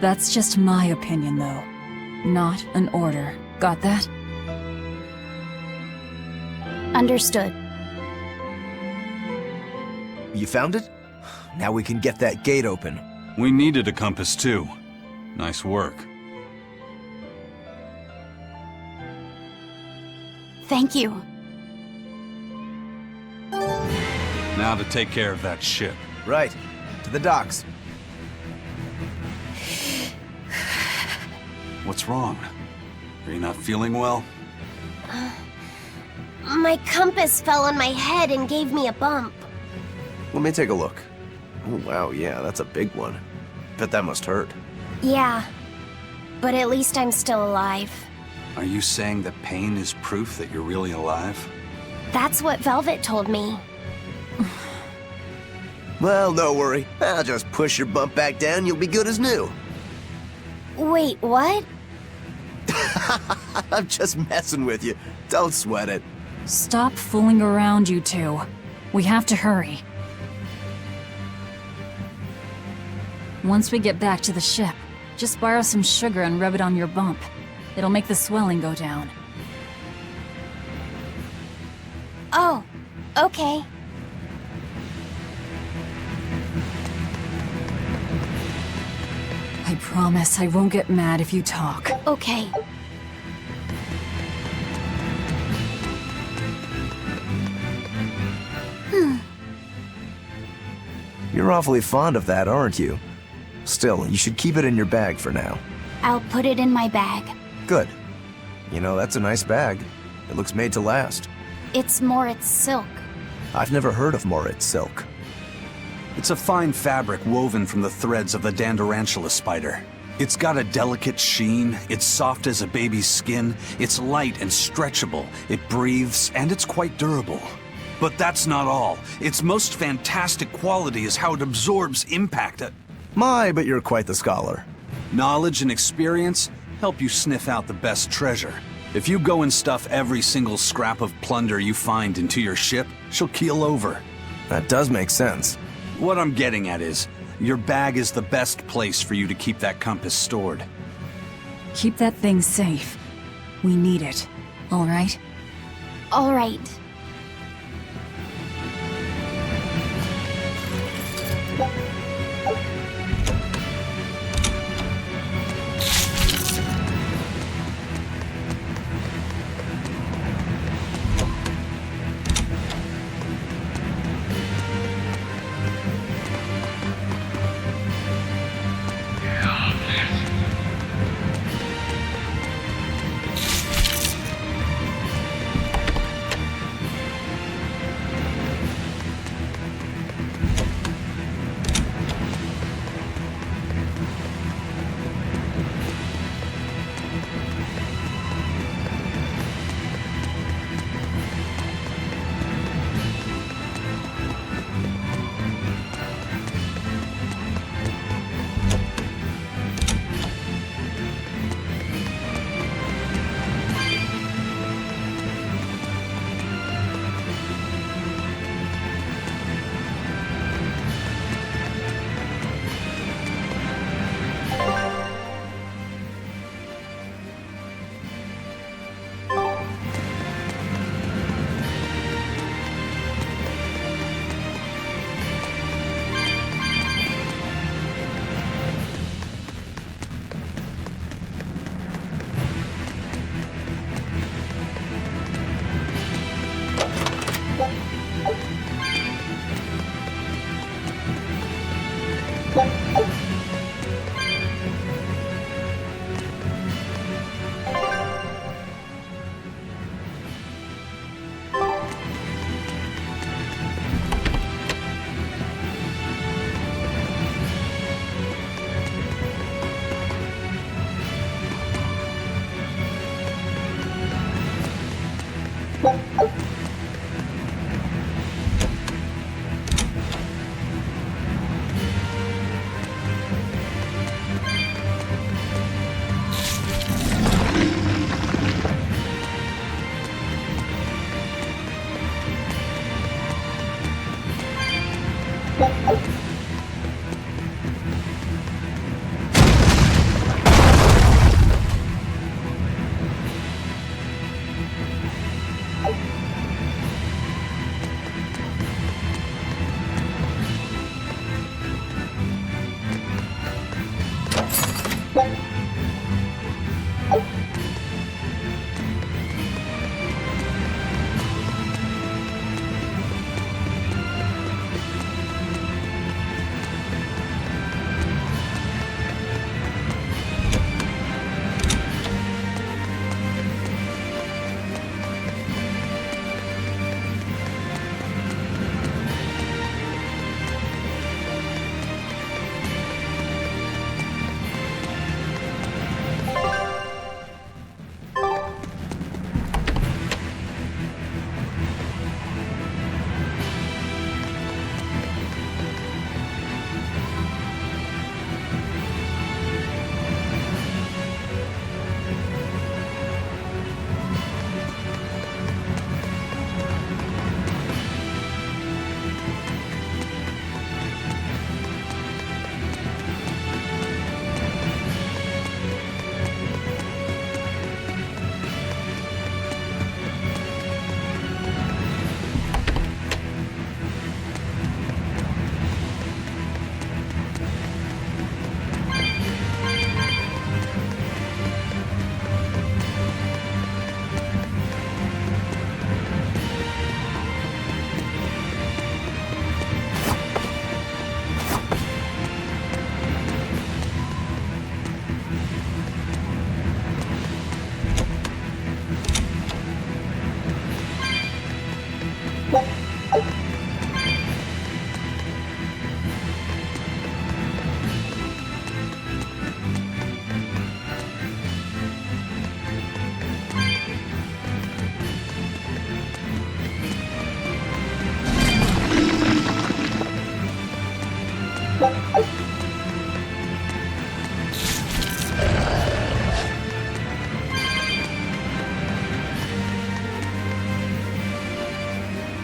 That's just my opinion, though. Not an order. Got that? Understood. You found it? Now we can get that gate open. We needed a compass too. Nice work. Thank you. Now to take care of that ship. Right. To the docks. What's wrong? Are you not feeling well? My compass fell on my head and gave me a bump. Let me take a look. Oh, wow, yeah, that's a big one. Bet that must hurt. Yeah, but at least I'm still alive. Are you saying that pain is proof that you're really alive? That's what Velvet told me. Well, no worry. I'll just push your bump back down, you'll be good as new. Wait, what? I'm just messing with you. Don't sweat it. Stop fooling around, you two. We have to hurry. Once we get back to the ship, just borrow some sugar and rub it on your bump. It'll make the swelling go down. Oh, okay. I promise I won't get mad if you talk. Okay. You're awfully fond of that, aren't you? Still, you should keep it in your bag for now. I'll put it in my bag. Good. You know, that's a nice bag. It looks made to last. It's Moritz silk. I've never heard of Moritz silk. It's a fine fabric woven from the threads of the Dandarantula spider. It's got a delicate sheen, it's soft as a baby's skin, it's light and stretchable, it breathes, and it's quite durable. But that's not all. Its most fantastic quality is how it absorbs impact. My, but you're quite the scholar. Knowledge and experience help you sniff out the best treasure. If you go and stuff every single scrap of plunder you find into your ship, she'll keel over. That does make sense. What I'm getting at is, your bag is the best place for you to keep that compass stored. Keep that thing safe. We need it, all right? All right.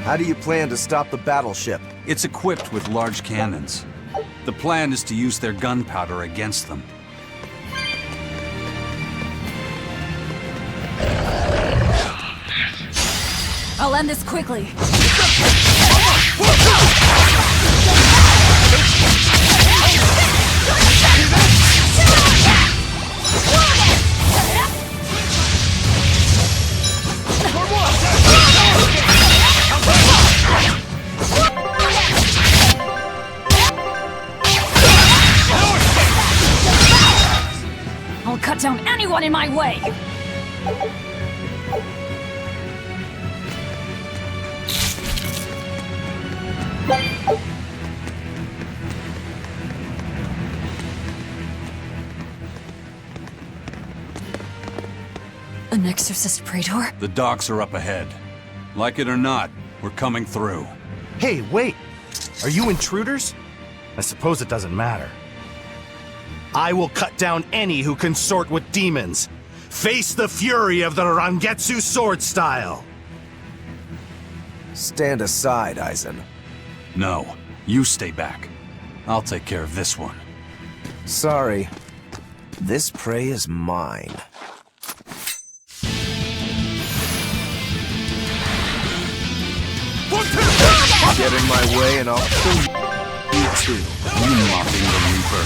How do you plan to stop the battleship? It's equipped with large cannons. The plan is to use their gunpowder against them. I'll end this quickly. I'll cut down anyone in my way! An exorcist praetor? The docks are up ahead. Like it or not, we're coming through. Hey, wait! Are you intruders? I suppose it doesn't matter. I will cut down any who consort with demons. Face the fury of the Rangetsu sword style! Stand aside, Aizen. No, you stay back. I'll take care of this one. Sorry. This prey is mine. Get in my way and I'll kill you too. You mocking the Reaper.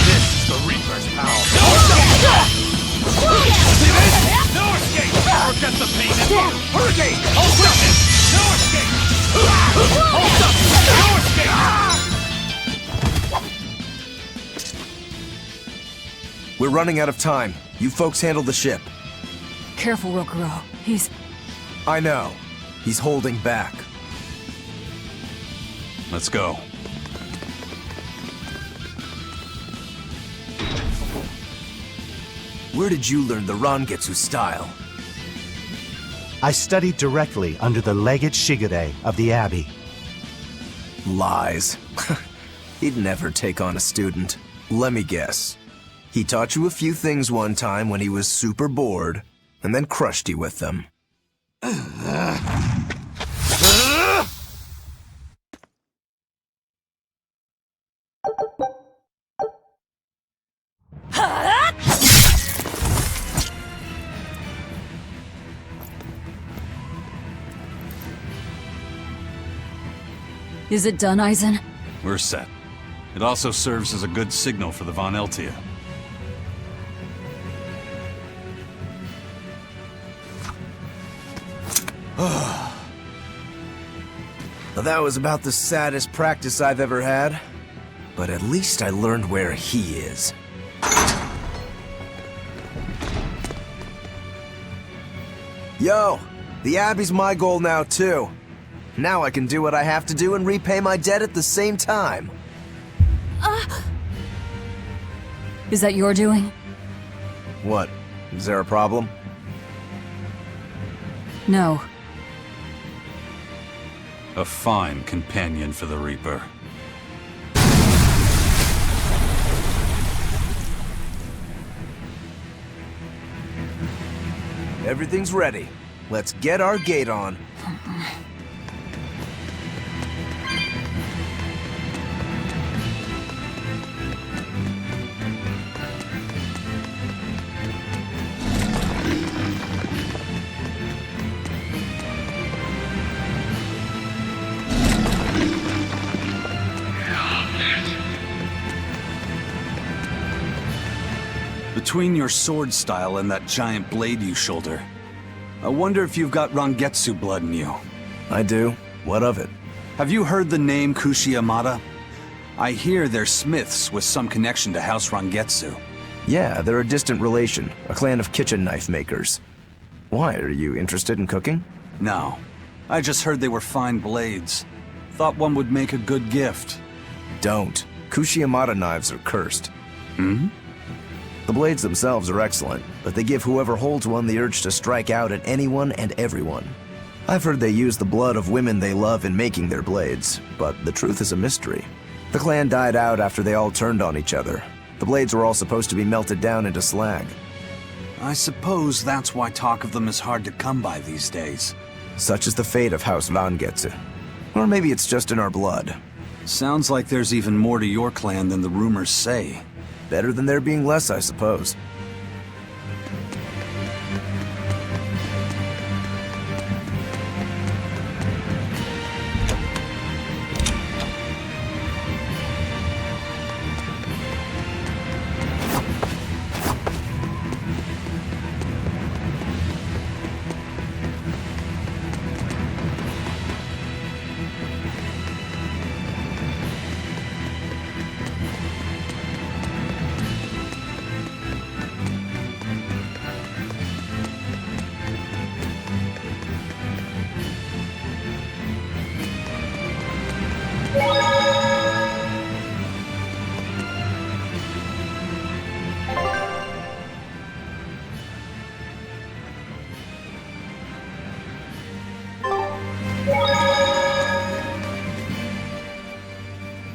This is the Reaper's power. No escape! Forget the pain and fear! Hurricane! Hold up! No escape! Hold up! No escape! We're running out of time. You folks handle the ship. Careful, Rokuro. He's... I know. He's holding back. Let's go. Where did you learn the Rangetsu style? I studied directly under the Legate Shigure of the Abbey. Lies. He'd never take on a student. Let me guess. He taught you a few things one time when he was super bored, and then crushed you with them. Is it done, Aizen? We're set. It also serves as a good signal for the Von Eltia. That was about the saddest practice I've ever had. But at least I learned where he is. Yo, the Abbey's my goal now too. Now I can do what I have to do and repay my debt at the same time. Is that your doing? What? Is there a problem? No. A fine companion for the Reaper. Everything's ready. Let's get our gate on. Between your sword style and that giant blade you shoulder, I wonder if you've got Rangetsu blood in you. I do. What of it? Have you heard the name Kushi-Yamada? I hear they're smiths with some connection to House Rangetsu. Yeah, they're a distant relation, a clan of kitchen knife makers. Why, are you interested in cooking? No. I just heard they were fine blades. Thought one would make a good gift. Don't. Kushi-Yamada knives are cursed. Hmm? The blades themselves are excellent, but they give whoever holds one the urge to strike out at anyone and everyone. I've heard they use the blood of women they love in making their blades, but the truth is a mystery. The clan died out after they all turned on each other. The blades were all supposed to be melted down into slag. I suppose that's why talk of them is hard to come by these days. Such is the fate of House Rangetsu. Or maybe it's just in our blood. Sounds like there's even more to your clan than the rumors say. Better than there being less, I suppose.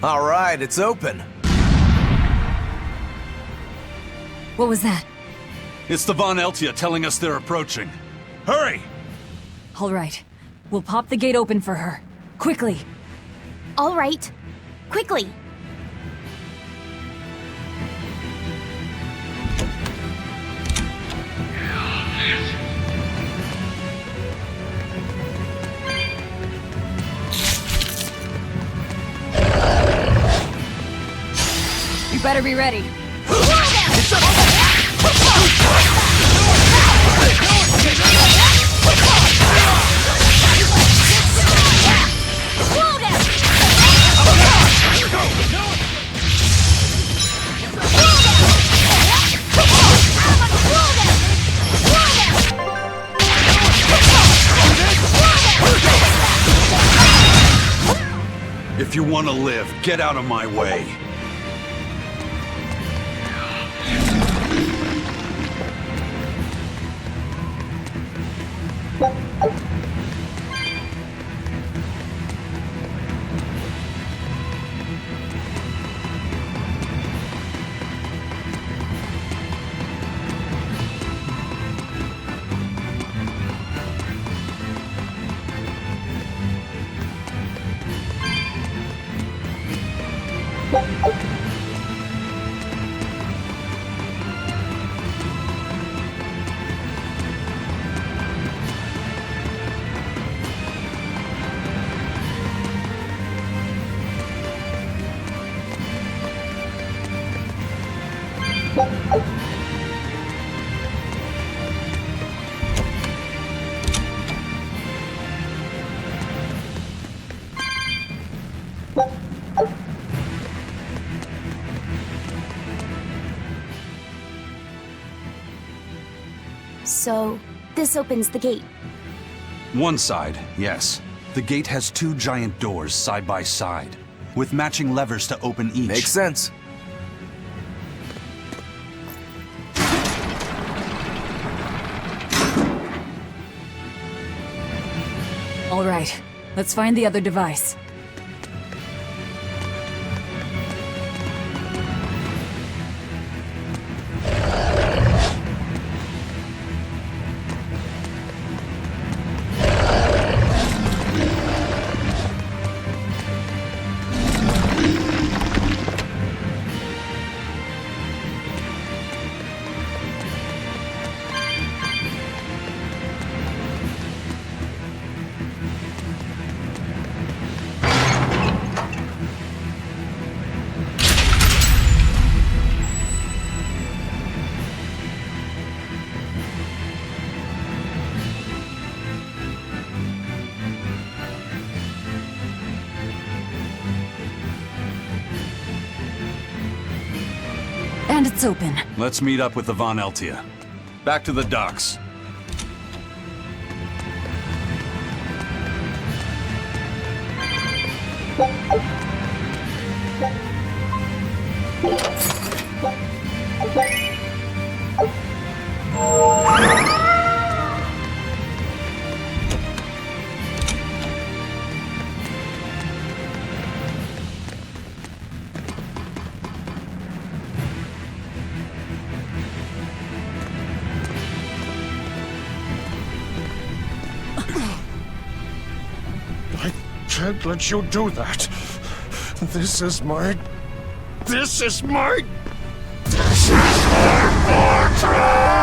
All right, it's open. What was that? It's the Von Eltia telling us they're approaching. Hurry! All right. We'll pop the gate open for her. Quickly. All right. Quickly. You better be ready. want to live, get out of my way. So, this opens the gate. One side, yes. The gate has 2 giant doors side by side, with matching levers to open each. Makes sense. All right, let's find the other device. And it's open. Let's meet up with the Von Eltia. Back to the docks. I can't let you do that. This is my fortress!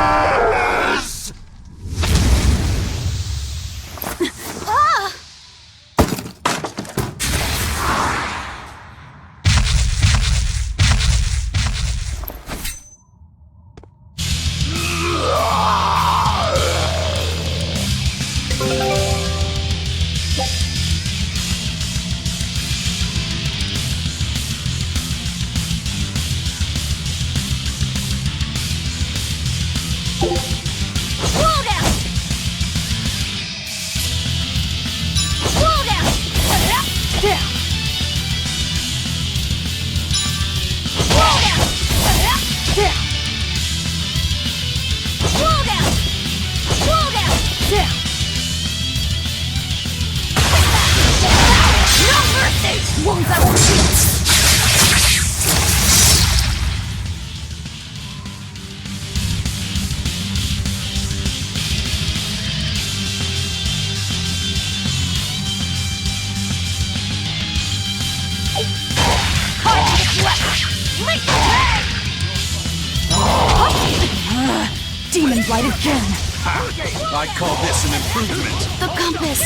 Demon Blight again! I call this an improvement. The compass!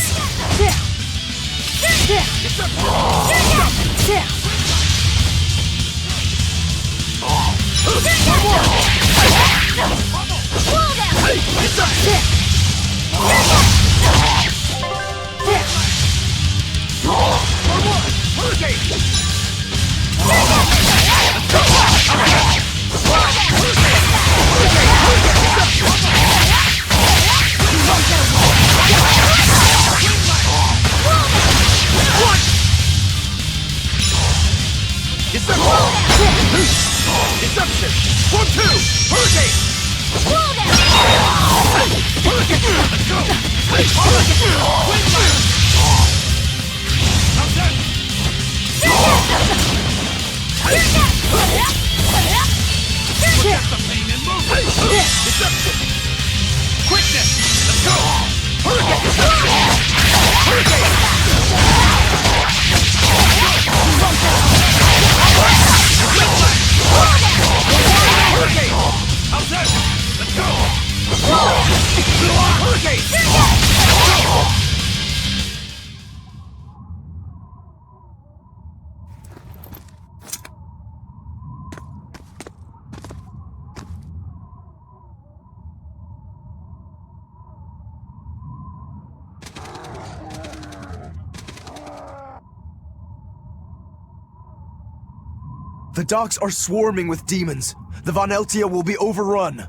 The docks are swarming with demons. The Von Eltia will be overrun.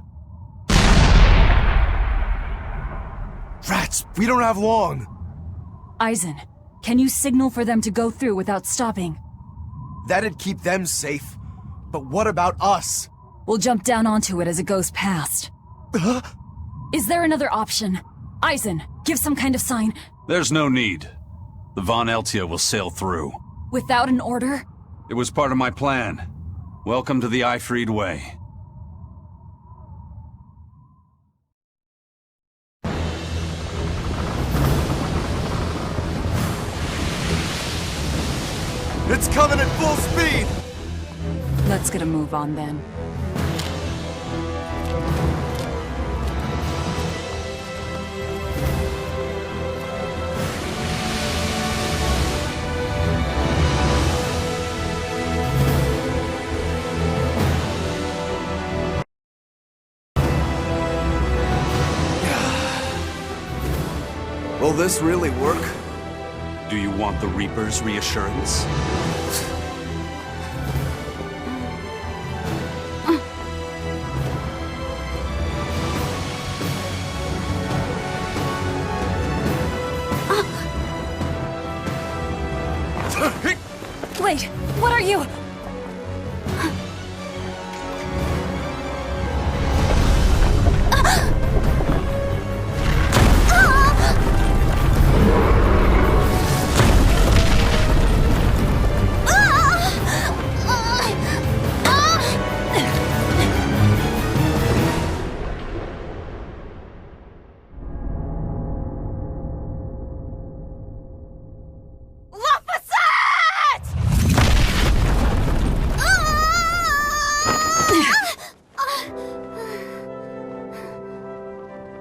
Rats, we don't have long. Eisen, can you signal for them to go through without stopping? That'd keep them safe. But what about us? We'll jump down onto it as it goes past. Is there another option? Eisen, give some kind of sign. There's no need. The Von Eltia will sail through. Without an order? It was part of my plan. Welcome to the Eifried Way. It's coming at full speed! Let's get a move on then. Will this really work? Do you want the Reaper's reassurance? Wait, what are you?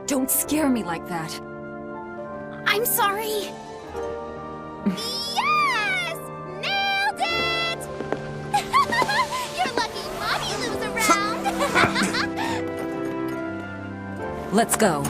Don't scare me like that. I'm sorry. Yes! Nailed it! You're lucky Mommy Lou's around. Let's go.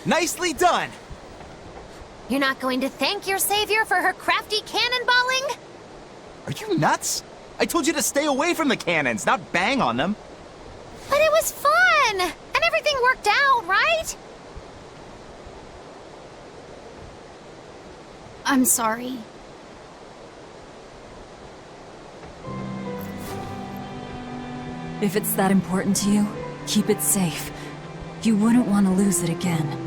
Nicely done! You're not going to thank your savior for her crafty cannonballing? Are you nuts? I told you to stay away from the cannons, not bang on them. But it was fun! And everything worked out, right? I'm sorry. If it's that important to you, keep it safe. You wouldn't want to lose it again.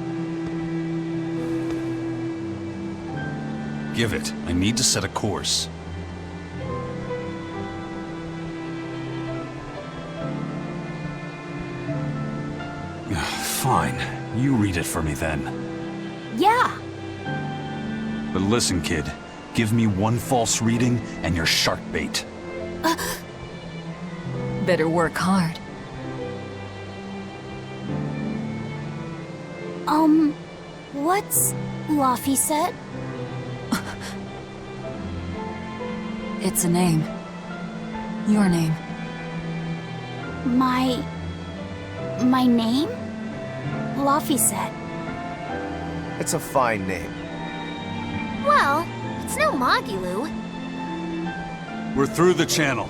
Give it. I need to set a course. Fine. You read it for me then. Yeah. But listen, kid. Give me one false reading and you're shark bait. Better work hard. What's Laphicet? It's a name. Your name. My name? Laphicet. It's a fine name. Well, it's no Magilou. We're through the channel.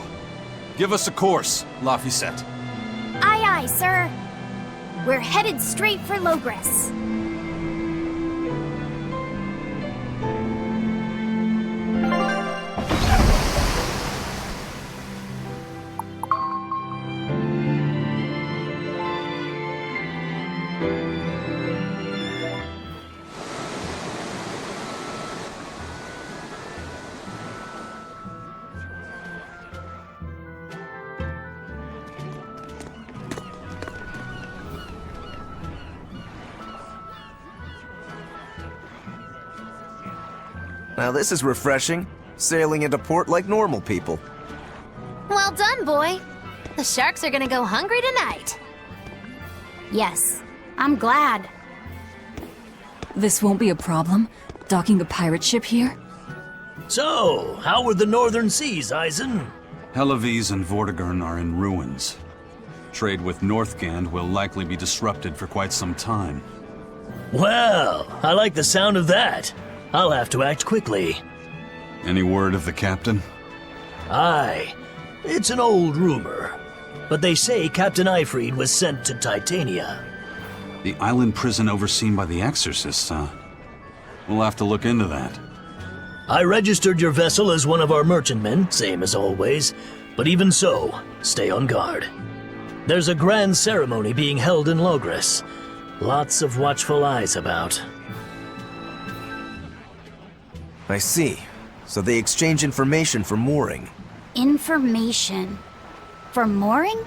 Give us a course, Laphicet. Aye, aye, sir. We're headed straight for Logres. Now this is refreshing. Sailing into port like normal people. Well done, boy. The sharks are gonna go hungry tonight. Yes, I'm glad. This won't be a problem, docking a pirate ship here? So, how were the northern seas, Eisen? Helavis and Vortigern are in ruins. Trade with Northgand will likely be disrupted for quite some time. Well, I like the sound of that. I'll have to act quickly. Any word of the captain? Aye. It's an old rumor. But they say Captain Eifried was sent to Titania. The island prison overseen by the exorcists, huh? We'll have to look into that. I registered your vessel as one of our merchantmen, same as always. But even so, stay on guard. There's a grand ceremony being held in Logres. Lots of watchful eyes about. I see. So they exchange information for mooring. Information. For mooring?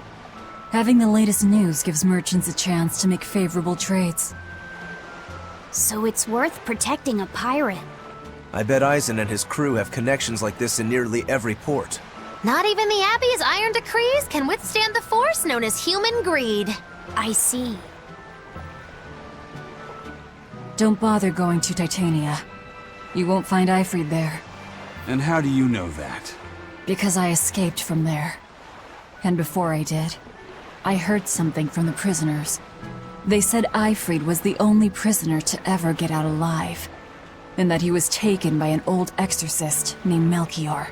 Having the latest news gives merchants a chance to make favorable trades. So it's worth protecting a pirate. I bet Eisen and his crew have connections like this in nearly every port. Not even the Abbey's iron decrees can withstand the force known as human greed. I see. Don't bother going to Titania. You won't find Eifried there. And how do you know that? Because I escaped from there. And before I did, I heard something from the prisoners. They said Eifried was the only prisoner to ever get out alive, and that he was taken by an old exorcist named Melchior.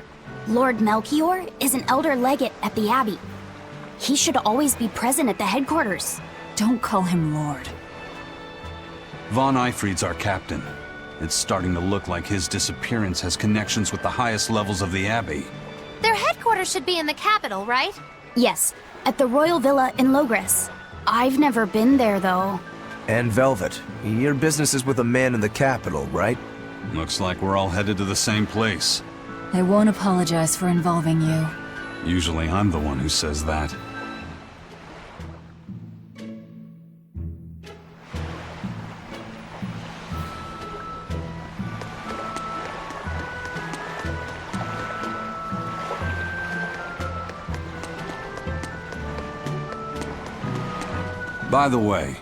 Lord Melchior is an elder legate at the Abbey. He should always be present at the headquarters. Don't call him Lord. Von Eifried's our captain. It's starting to look like his disappearance has connections with the highest levels of the Abbey. Their headquarters should be in the capital, right? Yes, at the Royal Villa in Logres. I've never been there, though. And Velvet, your business is with a man in the capital, right? Looks like we're all headed to the same place. I won't apologize for involving you. Usually I'm the one who says that. By the way,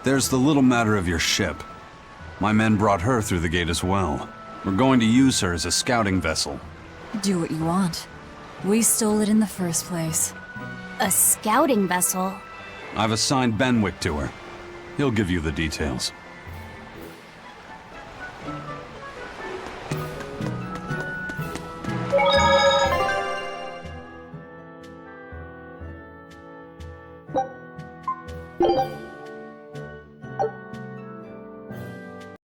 there's the little matter of your ship. My men brought her through the gate as well. We're going to use her as a scouting vessel. Do what you want. We stole it in the first place. A scouting vessel? I've assigned Benwick to her. He'll give you the details. you